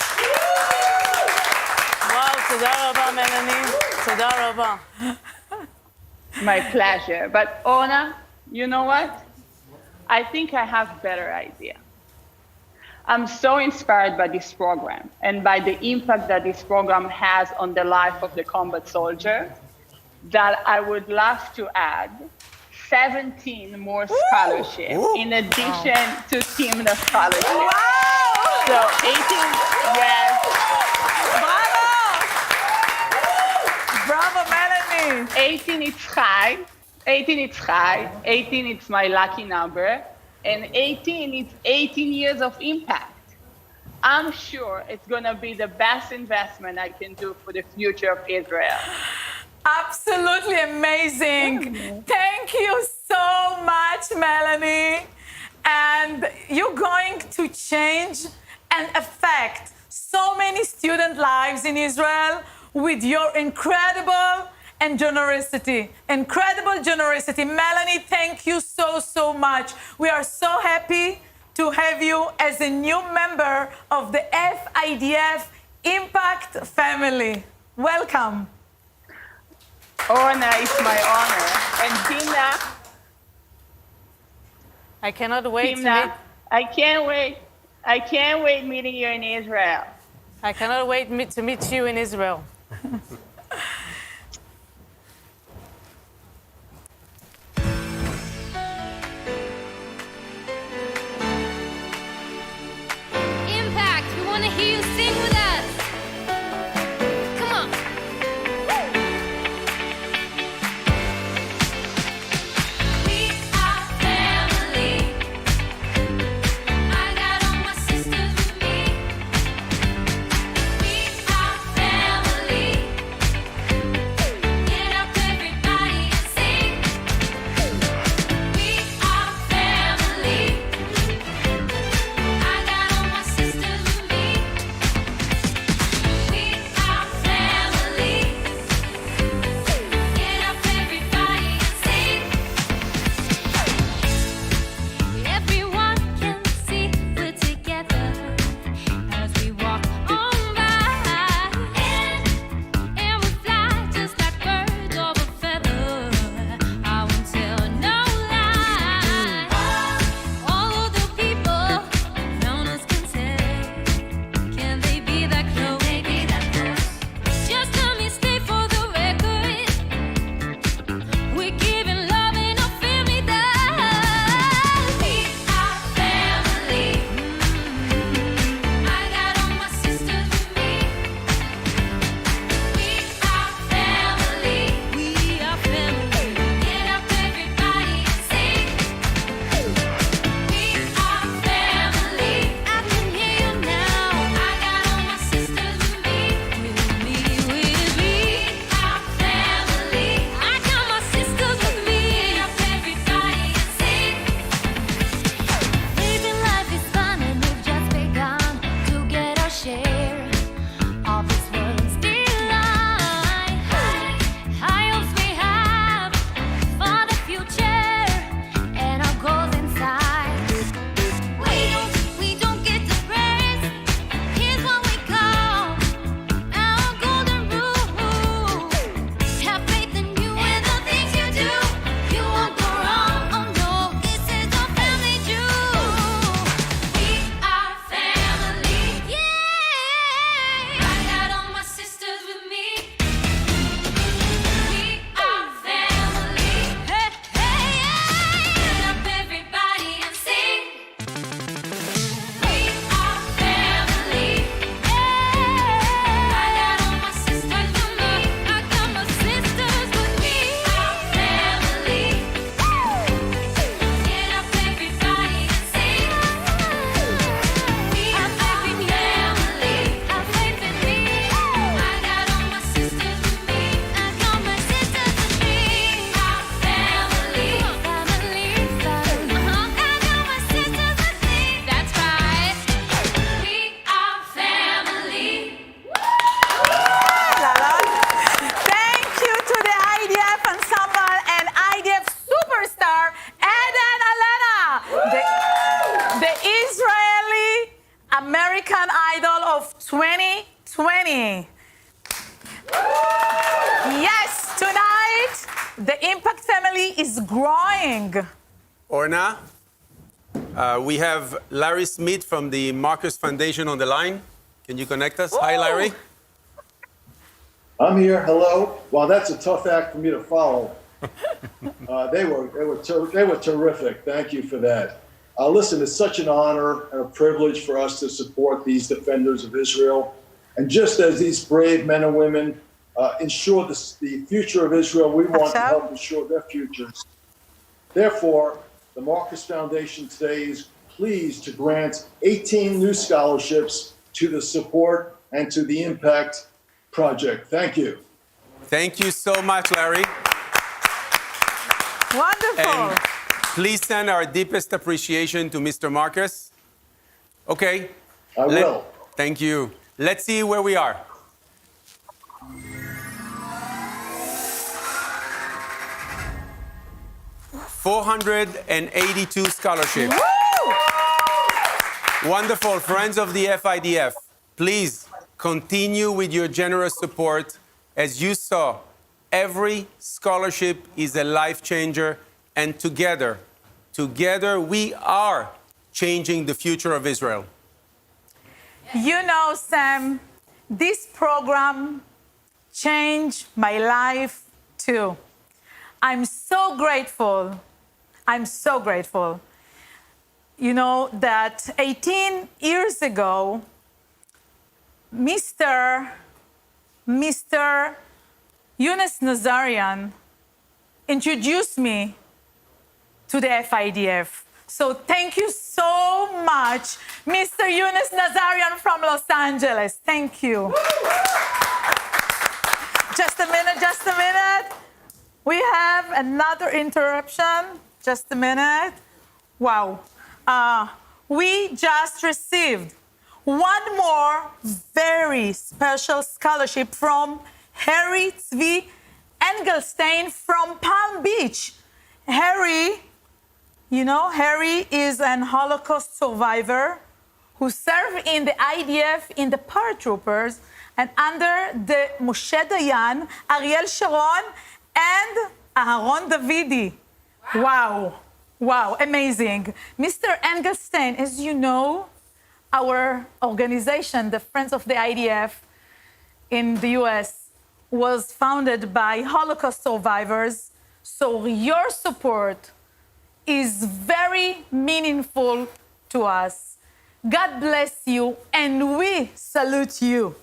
וואו, תודה רבה, מלאני. תודה רבה. My pleasure. But Orna, you know what? I think I have a better idea. I'm so inspired by this program and by the impact that this program has on the life of the combat soldier that I would love to add 17 more scholarships in addition to Timna scholarship. Wow! So 18, yes. Bravo, Melanie. 18 is high. 18 is high. 18 is my lucky number. And 18 is 18 years of impact. I'm sure it's going to be the best investment I can do for the future of Israel. Absolutely amazing. Thank you so much, Melanie. And you're going to change and affect so many student lives in Israel with your incredible and generosity. Incredible generosity. Melanie, thank you so much. We are so happy to have you as a new member of the FIDF Impact family. Welcome. Orna, it's my honor. And Timna. I cannot wait to Timna, meet. I can't wait. I can't wait meeting you in Israel. I cannot wait to meet you in Israel. Impact, we want to hear you sing with us. Come on. We are family. I got all my sisters with me. We are family. is growing. Orna, we have Larry Smith from the Marcus Foundation on the line. Can you connect us? Hi, Larry. I'm here. Hello. Wow, that's a tough act for me to follow. They were terrific. Thank you for that. Listen, it's such an honor and a privilege for us to support these defenders of Israel. And just as these brave men and women ensure the future of Israel, we want to help ensure their futures. Therefore, the Marcus Foundation today is pleased to grant 18 new scholarships to the Support and to the Impact Project. Thank you. Thank you so much, Larry. Wonderful. And please send our deepest appreciation to Mr. Marcus. Okay. I will. Thank you. Let's see where we are. $482 scholarships. Wonderful. Friends of the FIDF, please continue with your generous support. As you saw, every scholarship is a life changer, and together we are changing the future of Israel. You know, Sam, this program changed my life too. I'm so grateful. I'm so grateful. You know that 18 years ago, Mr. Yunus Nazarian introduced me to the FIDF. So thank you so much, Mr. Yunus Nazarian from Los Angeles. Thank you. Just a minute. We have another interruption. Just a minute. Wow. We just received one more very special scholarship from Harry Tzvi Engelstein from Palm Beach. Harry, you know, Harry is an Holocaust survivor who served in the IDF in the paratroopers and under the Moshe Dayan, Ariel Sharon, and Aharon Davidi. Wow, amazing. Mr. Engelstein, as you know, our organization, the Friends of the IDF in the US, was founded by Holocaust survivors. So your support is very meaningful to us. God bless you, and we salute you.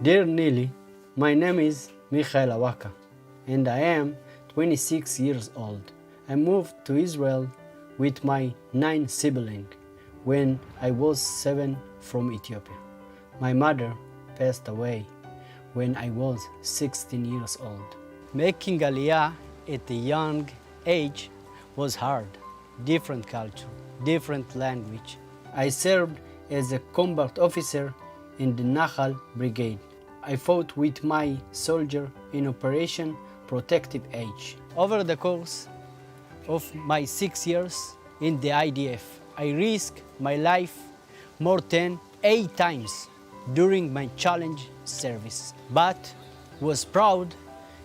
Dear Nili, my name is Michael Awaka, and I am 26 years old. I moved to Israel with my 9 siblings when I was 7 from Ethiopia. My mother passed away when I was 16 years old. Making Aliyah at a young age was hard. Different culture, different language. I served as a combat officer in the Nahal Brigade. I fought with my soldier in Operation Protective Edge. Over the course of my 6 years in the IDF, I risked my life more than 8 times during my challenge service, but was proud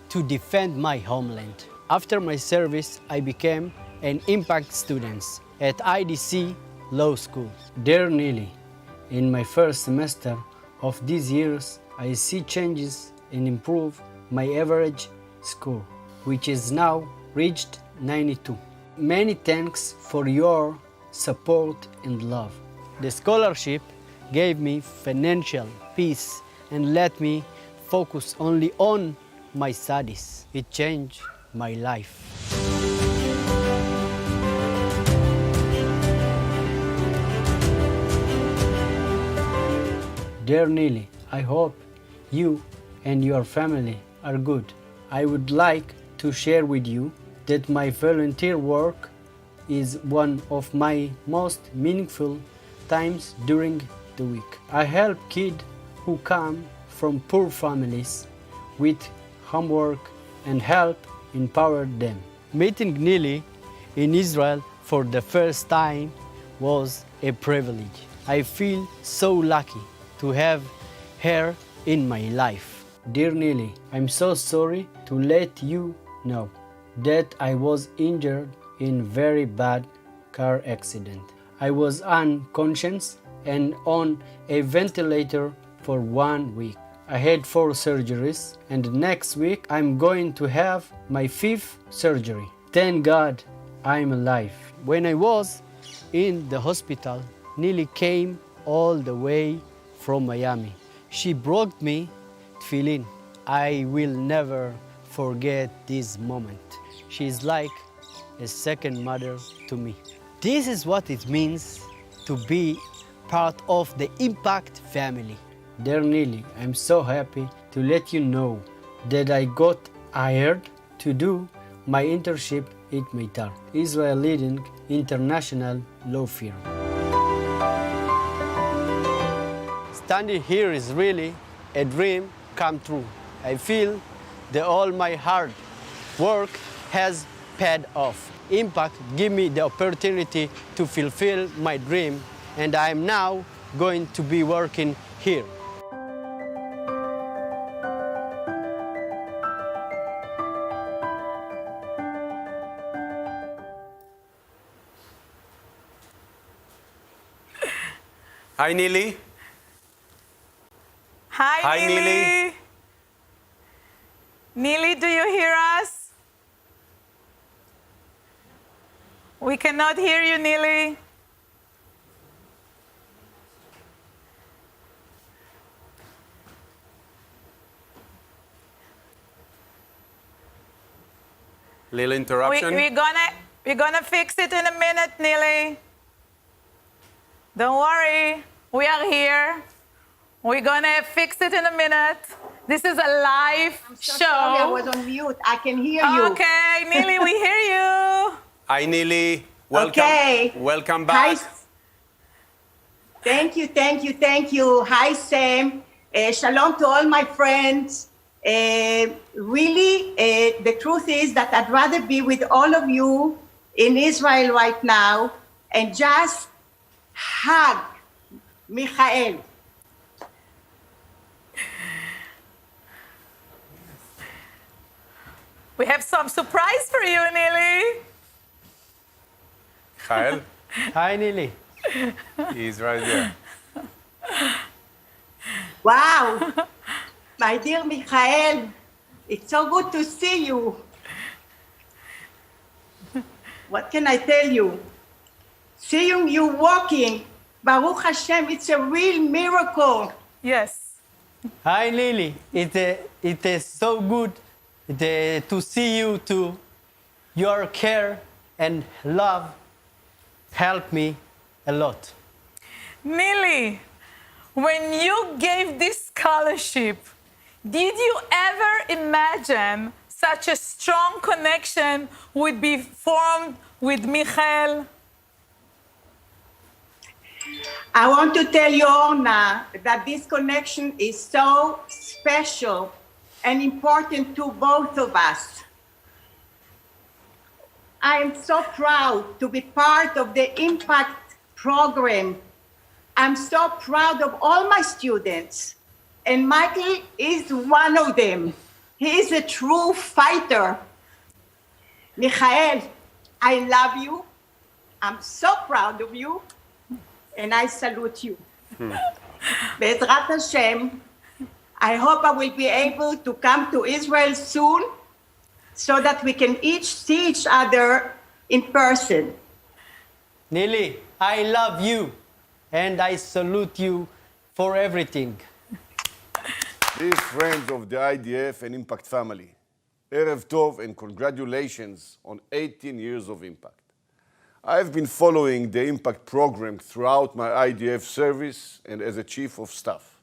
to defend my homeland. After my service, I became an impact student at IDC Law School. Dear Nili, in my first semester of these years, I see changes and improve my average score, which is now reached 92. Many thanks for your support and love. The scholarship gave me financial peace and let me focus only on my studies. It changed my life. Dear Nili, I hope you and your family are good. I would like to share with you that my volunteer work is one of my most meaningful times during the week. I help kids who come from poor families with homework and help empower them. Meeting Nili in Israel for the first time was a privilege. I feel so lucky to have her in my life. Dear Nili, I'm so sorry to let you know that I was injured in very bad car accident. I was unconscious and on a ventilator for 1 week. I had 4 surgeries and next week I'm going to have my 5th surgery. Thank God I'm alive. When I was in the hospital, Nili came all the way from Miami. She brought me tefillin. I will never forget this moment. She's like a second mother to me. This is what it means to be part of the Impact family. Dear Nili, I'm so happy to let you know that I got hired to do my internship at Meitar, Israel leading international law firm. Standing here is really a dream come true. I feel that all my hard work has paid off. Impact gave me the opportunity to fulfill my dream, and I am now going to be working here. Hi, Nili. Hi, Nili. Nili. Nili, do you hear us? We cannot hear you, Nili. Little interruption. We're gonna fix it in a minute, Nili. Don't worry, we are here. We're gonna fix it in a minute. This is a live show. Sorry, I was on mute. I can hear you. Okay, Nili, we hear you. Hi, Nili. Welcome. Okay. Welcome back. Hi. Thank you, thank you, thank you. Hi, Sam. Shalom to all my friends. Really, the truth is that I'd rather be with all of you in Israel right now and just hug Michael. We have some surprise for you, Nili. Michael, Hi, Nili. he's right there. Wow. My dear Michael, it's so good to see you. What can I tell you? Seeing you walking, Baruch Hashem, it's a real miracle. Yes. Hi, Lily. It is so good to see you too. Your care and love helped me a lot. Nili, when you gave this scholarship, did you ever imagine such a strong connection would be formed with Michael? I want to tell you, Orna, that this connection is so special and important to both of us. I am so proud to be part of the Impact program. I'm so proud of all my students, and Michael is one of them. He is a true fighter. Michael, I love you. I'm so proud of you, and I salute you. Be'ezrat Hashem, I hope I will be able to come to Israel soon so that we can each see each other in person. Nili, I love you and I salute you for everything. Dear friends of the IDF and Impact family, Erev Tov and congratulations on 18 years of Impact. I have been following the Impact program throughout my IDF service and as a Chief of Staff,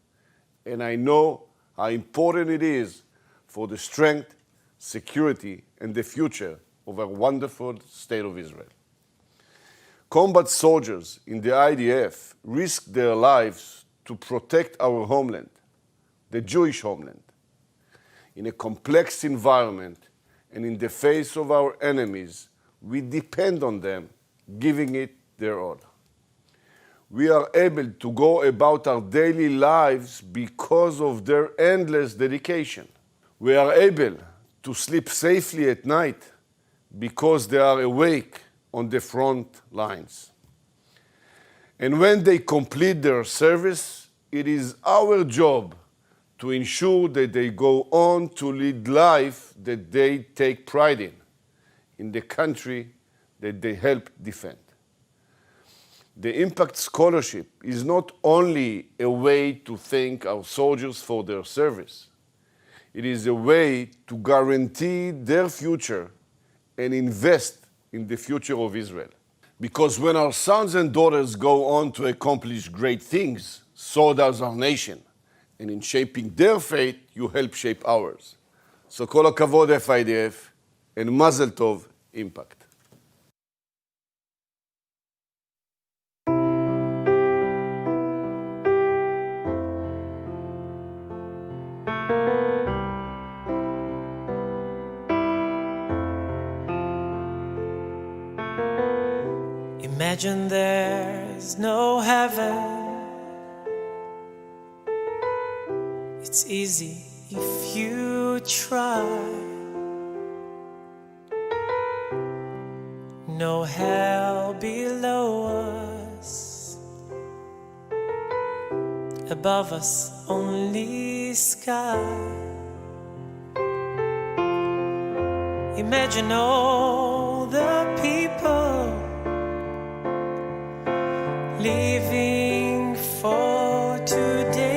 and I know how important it is for the strength, security, and the future of our wonderful state of Israel. Combat soldiers in the IDF risk their lives to protect our homeland, the Jewish homeland. In a complex environment and in the face of our enemies, we depend on them, giving it their all. we are able to go about our daily lives because of their endless dedication. We are able to sleep safely at night because they are awake on the front lines. And when they complete their service, it is our job to ensure that they go on to lead life that they take pride in the country that they help defend. The Impact Scholarship is not only a way to thank our soldiers for their service, it is a way to guarantee their future and invest in the future of Israel. Because when our sons and daughters go on to accomplish great things, so does our nation. And in shaping their fate, you help shape ours. So kol hakavod FIDF, and Mazel Tov Impact. Imagine there's no heaven. It's easy if you try. No hell below us. Above us, only sky. Imagine all the people living for today.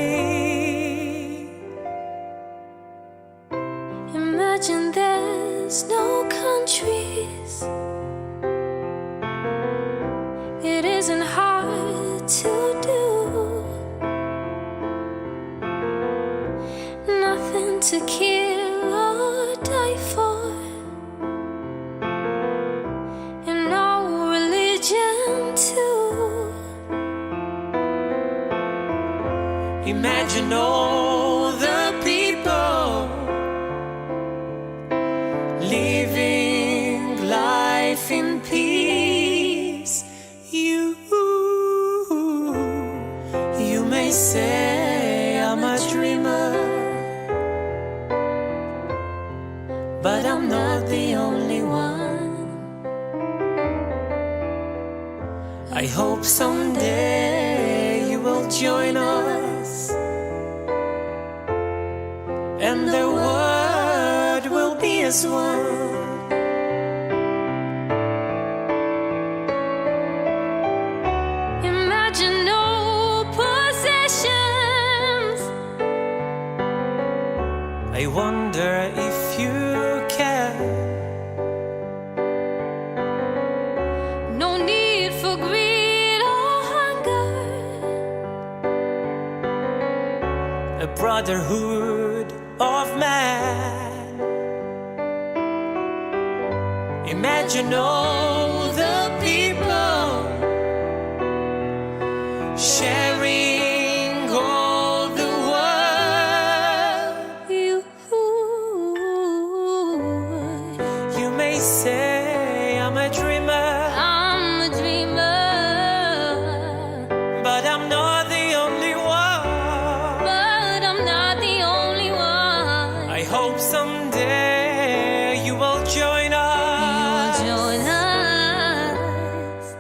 Imagine there's no countries. It isn't hard to do. Nothing to kill or die for. And no religion too. Imagine all the people living life in peace. You may say I'm a dreamer, but I'm not the only one. I hope someday you will join us, and the world will be as one. Imagine no possessions. I wonder if you care. No need for greed or hunger. A brotherhood of man. Imagine all the people sharing all the world. You may say I'm a dreamer. I'm a dreamer, but I'm not the only one. but I'm not the only one. I hope someday you will join us. Join us,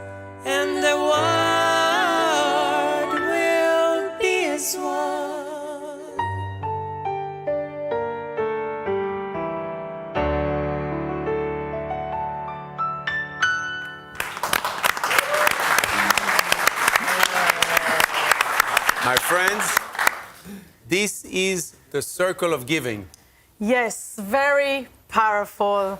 and the world will be as one. My friends, this is the circle of giving. Yes, very powerful.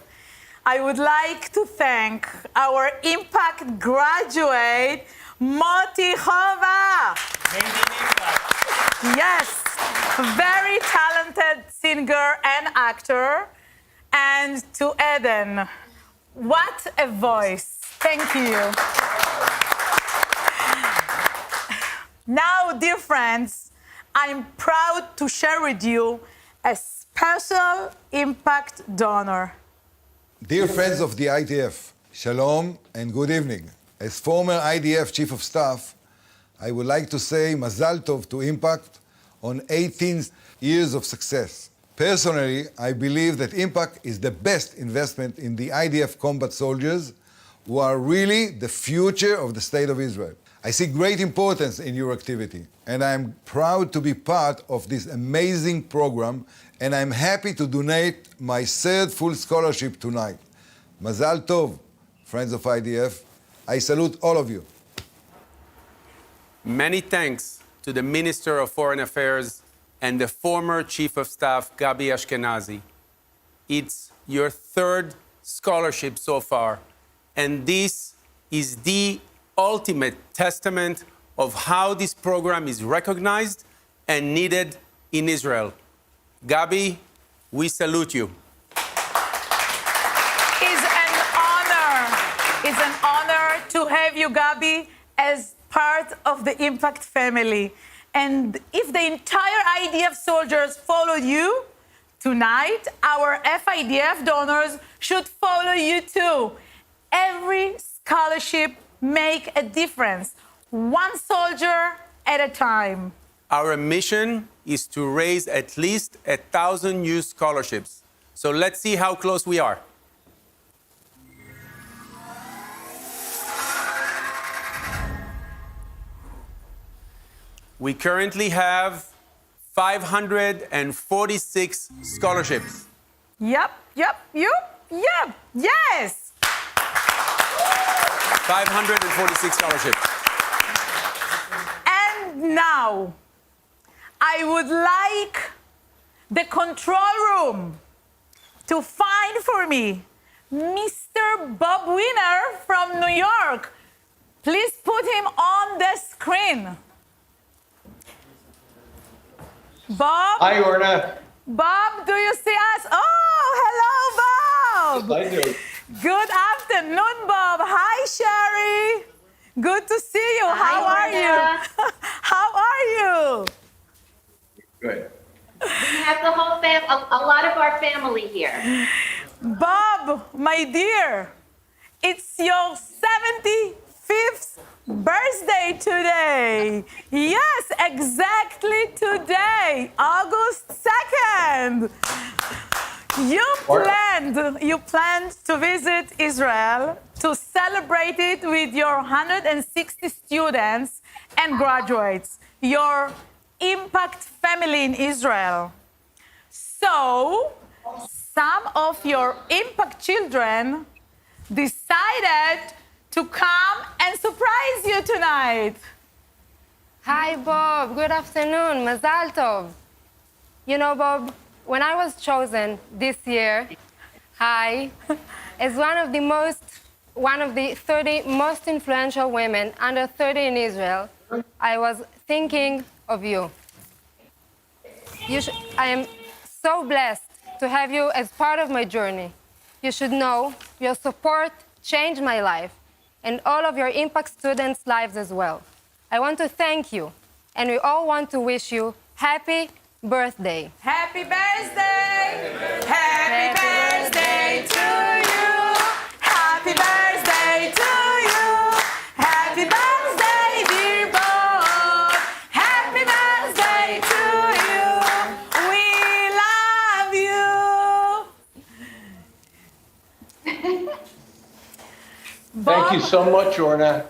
I would like to thank our Impact graduate, Moti Chova. Yes, very talented singer and actor. And to Eden, what a voice. Thank you. Now, dear friends, I'm proud to share with you a special Impact donor. Dear friends of the IDF, Shalom and good evening. As former IDF Chief of Staff, I would like to say Mazal Tov to Impact on 18 years of success. Personally, I believe that Impact is the best investment in the IDF combat soldiers who are really the future of the State of Israel. I see great importance in your activity, and I'm proud to be part of this amazing program, and I'm happy to donate my third full scholarship tonight. Mazal Tov, friends of IDF. I salute all of you. Many thanks to the Minister of Foreign Affairs and the former Chief of Staff, Gabi Ashkenazi. It's your third scholarship so far, and this is the ultimate testament of how this program is recognized and needed in Israel. Gabi, we salute you. It's an honor to have you, Gabi, as part of the Impact family. And if the entire IDF soldiers followed you, tonight our FIDF donors should follow you too. Every scholarship make a difference, one soldier at a time. Our mission is to raise at least 1,000 new scholarships. So let's see how close we are. We currently have 546 scholarships. Yep, yes! 546 scholarships. And now, I would like the control room to find for me Mr. Bob Wiener from New York. Please put him on the screen. Bob? Hi, Orna. Bob, do you see us? Oh, hello, Bob. I do. Good afternoon, Bob. Hi, Sherry. Good to see you. Hi, How are Orna. you? How are you? Good. We have the whole a lot of our family here. Bob, my dear, it's your 75th birthday today. Yes, exactly today, August 2nd. You planned to visit Israel to celebrate it with your 160 students and graduates, your Impact family in Israel. So, some of your Impact children decided to come and surprise you tonight. Hi, Bob. Good afternoon. Mazal Tov. You know, Bob, when I was chosen this year, as one of the 30 most influential women under 30 in Israel, I was thinking of you. I am so blessed to have you as part of my journey. You should know your support changed my life and all of your Impact students' lives as well. I want to thank you, and we all want to wish you happy birthday. Happy birthday! Happy birthday to you! Happy birthday to you! Happy birthday, dear Bob! Happy birthday to you! We love you! Thank you so much, Orna.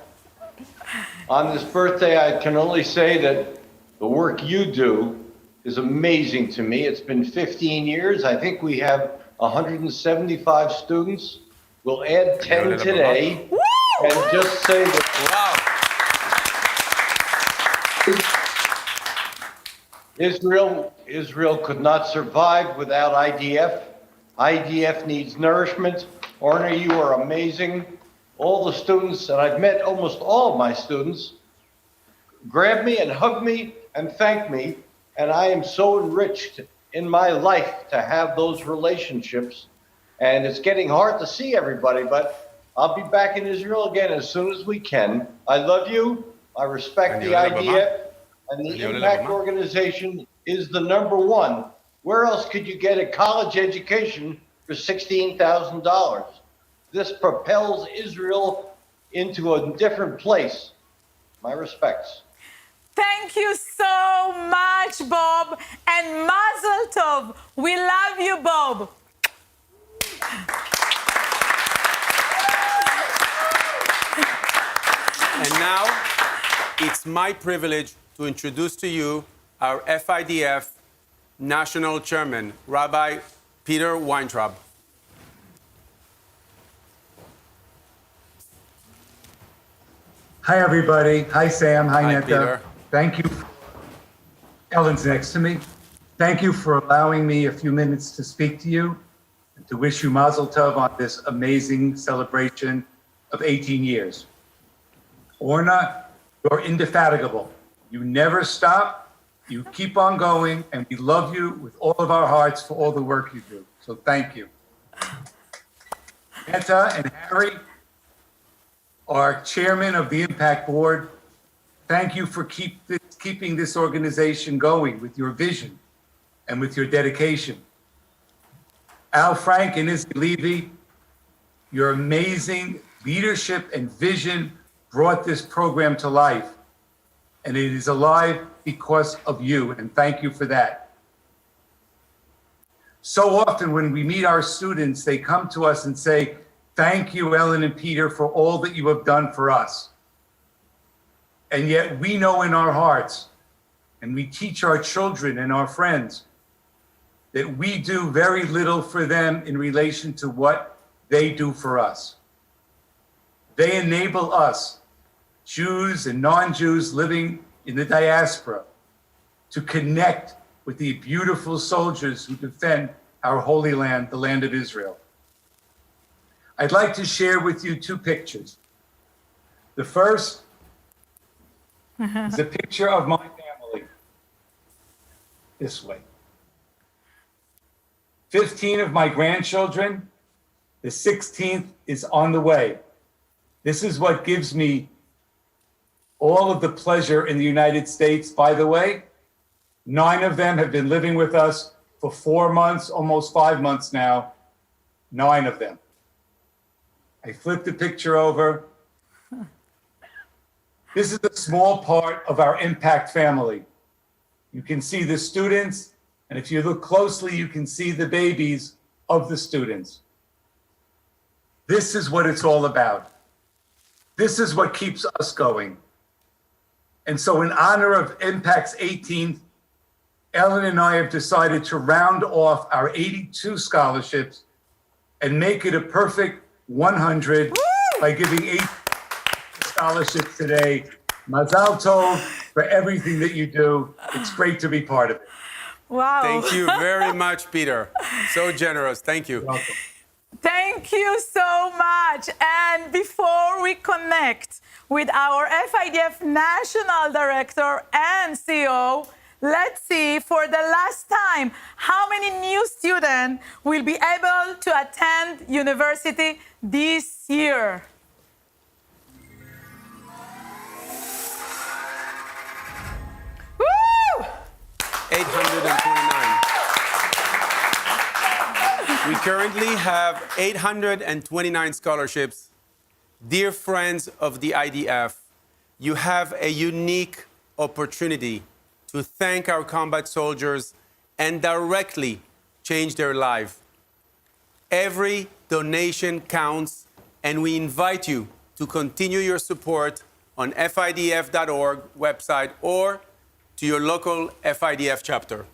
On this birthday, I can only say that the work you do is amazing to me. It's been 15 years. I think we have 175 students. We'll add 10 today. Woo! And just say that. Wow. Israel could not survive without IDF. IDF needs nourishment. Orna, you are amazing. All the students, and I've met almost all of my students, grab me and hug me and thank me. And I am so enriched in my life to have those relationships. And it's getting hard to see everybody, but I'll be back in Israel again as soon as we can. I love you. I respect the idea. And the Impact organization is the #1. Where else could you get a college education for $16,000? This propels Israel into a different place. My respects. Thank you so much, Bob, and Mazel Tov. We love you, Bob. And now, it's my privilege to introduce to you our FIDF National Chairman, Rabbi Peter Weintraub. Hi, everybody. Hi, Sam. Hi, Netta. Peter. Thank you. Ellen's next to me. Thank you for allowing me a few minutes to speak to you and to wish you Mazel Tov on this amazing celebration of 18 years. Orna, you're indefatigable. You never stop. You keep on going, and we love you with all of our hearts for all the work you do. So thank you. Netta and Harry, our chairman of the Impact Board, thank you for keeping this organization going with your vision and with your dedication. Al Frank and Izzy Levy, your amazing leadership and vision brought this program to life. And it is alive because of you, and thank you for that. So often when we meet our students, they come to us and say, thank you, Ellen and Peter, for all that you have done for us. And yet we know in our hearts, and we teach our children and our friends, that we do very little for them in relation to what they do for us. They enable us, Jews and non-Jews living in the diaspora, to connect with the beautiful soldiers who defend our holy land, the land of Israel. I'd like to share with you two pictures. The first is a picture of my family. This way. 15 of my grandchildren. The 16th is on the way. This is what gives me all of the pleasure in the United States. By the way, 9 of them have been living with us for 4 months, almost 5 months now. 9 of them. I flipped the picture over. This is a small part of our Impact family. You can see the students, and if you look closely, you can see the babies of the students. This is what it's all about. This is what keeps us going. And so in honor of Impact's 18th, Ellen and I have decided to round off our 82 scholarships and make it a perfect 100 by giving 8 scholarships today. Mazal Tov for everything that you do. It's great to be part of it. Wow. Thank you very much, Peter. So generous. Thank you. Welcome. Thank you so much. And before we connect with our FIDF National Director and CEO, let's see for the last time how many new students will be able to attend university this year. Woo! 829. We currently have 829 scholarships. Dear friends of the IDF, you have a unique opportunity to thank our combat soldiers and directly change their life. Every donation counts, and we invite you to continue your support on FIDF.org website or to your local FIDF chapter.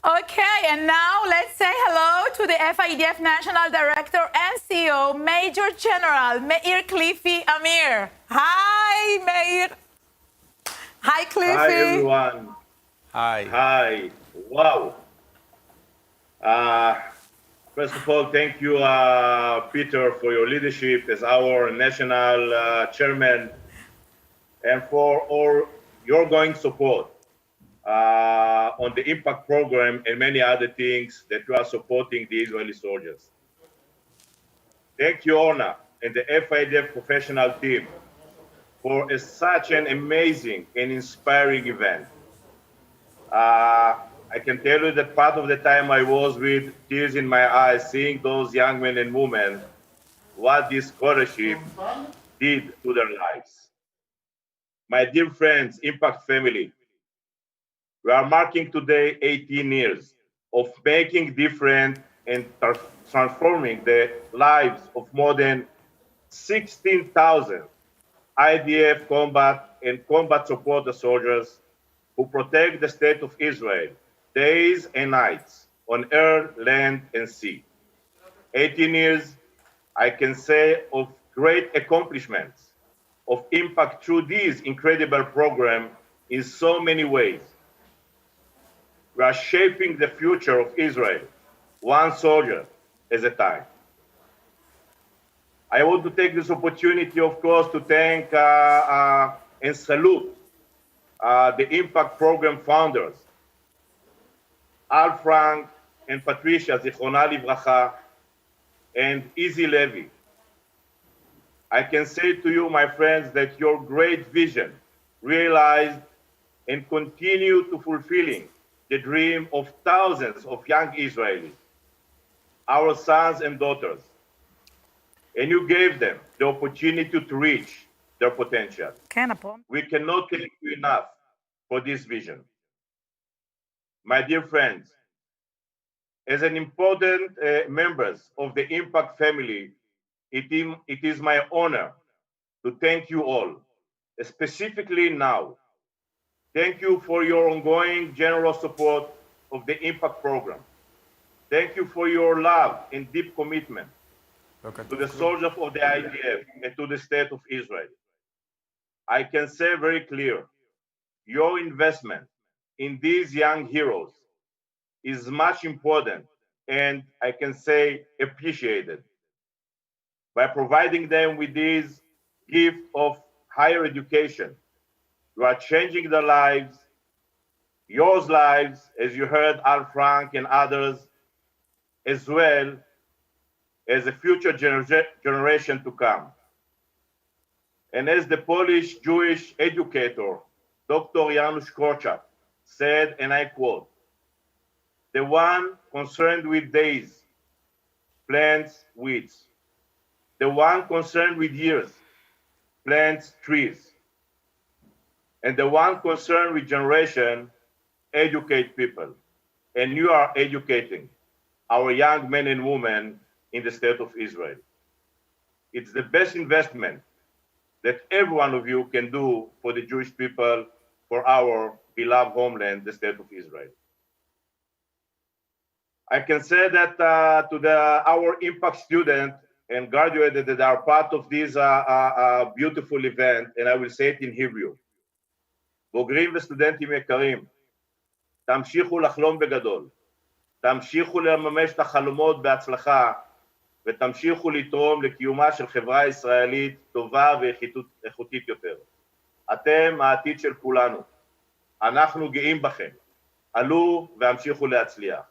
Okay, and now let's say hello to the FIDF National Director and CEO, Major General Meir Cliffy Amir. Hi, Meir. Hi, Cliffy. Hi, everyone. Hi. Hi. Wow. First of all, thank you, Peter, for your leadership as our national chairman and for all your ongoing support on the Impact program and many other things that you are supporting the Israeli soldiers. Thank you, Orna, and the FIDF professional team for such an amazing and inspiring event. I can tell you that part of the time I was with tears in my eyes, seeing those young men and women, what this scholarship did to their lives. My dear friends, Impact family, we are marking today 18 years of making different and transforming the lives of more than 16,000 IDF combat and combat support soldiers who protect the state of Israel days and nights on air, land, and sea. 18 years, I can say, of great accomplishments, of impact through this incredible program in so many ways. We are shaping the future of Israel, one soldier at a time. I want to take this opportunity, of course, to thank and salute the Impact Program founders, Al Frank and Patricia, Zichrona Livracha, and Izzy Levy. I can say to you, my friends, that your great vision realized and continue to fulfilling the dream of thousands of young Israelis, our sons and daughters, and you gave them the opportunity to reach their potential. We cannot thank you enough for this vision. My dear friends, as an important members of the Impact family, it is my honor to thank you all, specifically now. Thank you for your ongoing generous support of the Impact program. Thank you for your love and deep commitment to the soldiers of the IDF and to the state of Israel. I can say very clear, your investment in these young heroes is much important and I can say appreciated. By providing them with this gift of higher education, you are changing their lives, your lives, as you heard Al Frank and others, as well as a future generation to come. And as the Polish Jewish educator, Dr. Janusz Korczak said, and I quote, "The one concerned with days plants weeds. The one concerned with years plants trees. And the one concerned with generation educate people." And you are educating our young men and women in the state of Israel. It's the best investment that every one of you can do for the Jewish people, for our beloved homeland, the state of Israel. I can say that to our Impact student and graduated that are part of this beautiful event, and I will say it in Hebrew. בוגרים וסטודנטים יקרים, תמשיכו לחלום בגדול, תמשיכו לממש את החלומות בהצלחה, ותמשיכו לתרום לקיומה של חברה ישראלית טובה ואיכותית יותר. אתם העתיד של כולנו. אנחנו גאים בכם. עלו והמשיכו להצליח.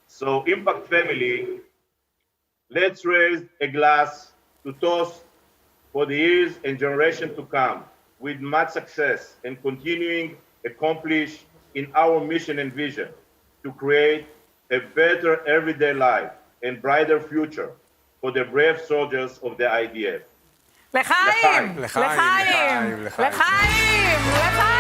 So, Impact family, let's raise a glass to toast for the years and generation to come with much success and continuing accomplish in our mission and vision to create a better everyday life and brighter future for the brave soldiers of the IDF. לחיים! לחיים! לחיים! לחיים!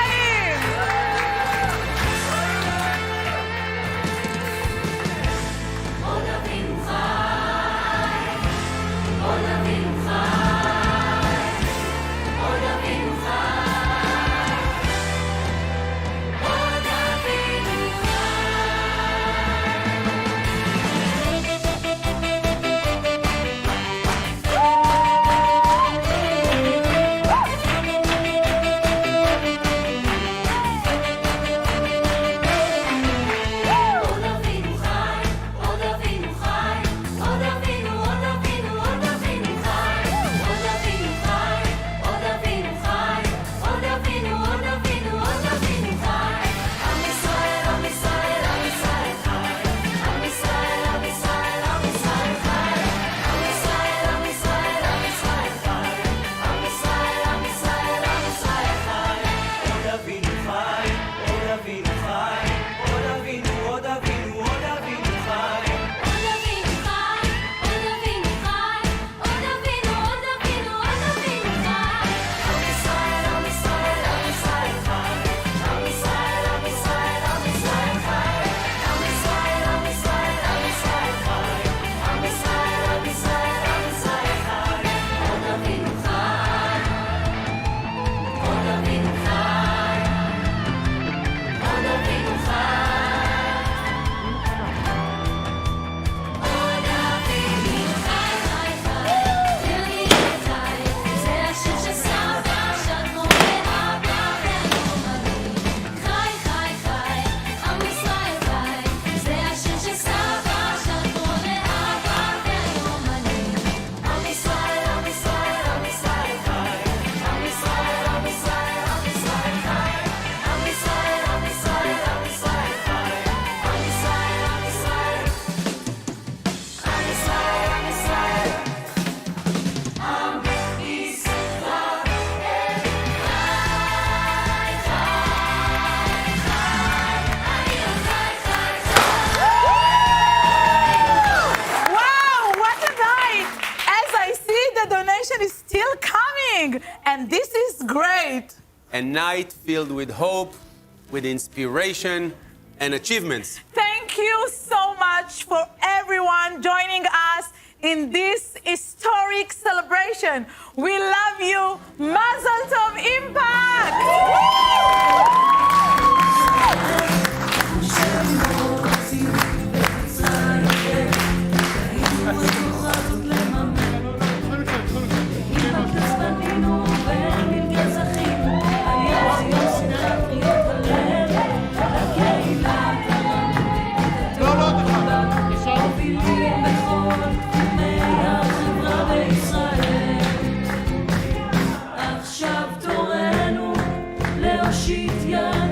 a night filled with hope, with inspiration, and achievements. Thank you so much for everyone joining us in this historic celebration. We love you. Mazel Tov Impact! עכשיו תורנו להושיט יד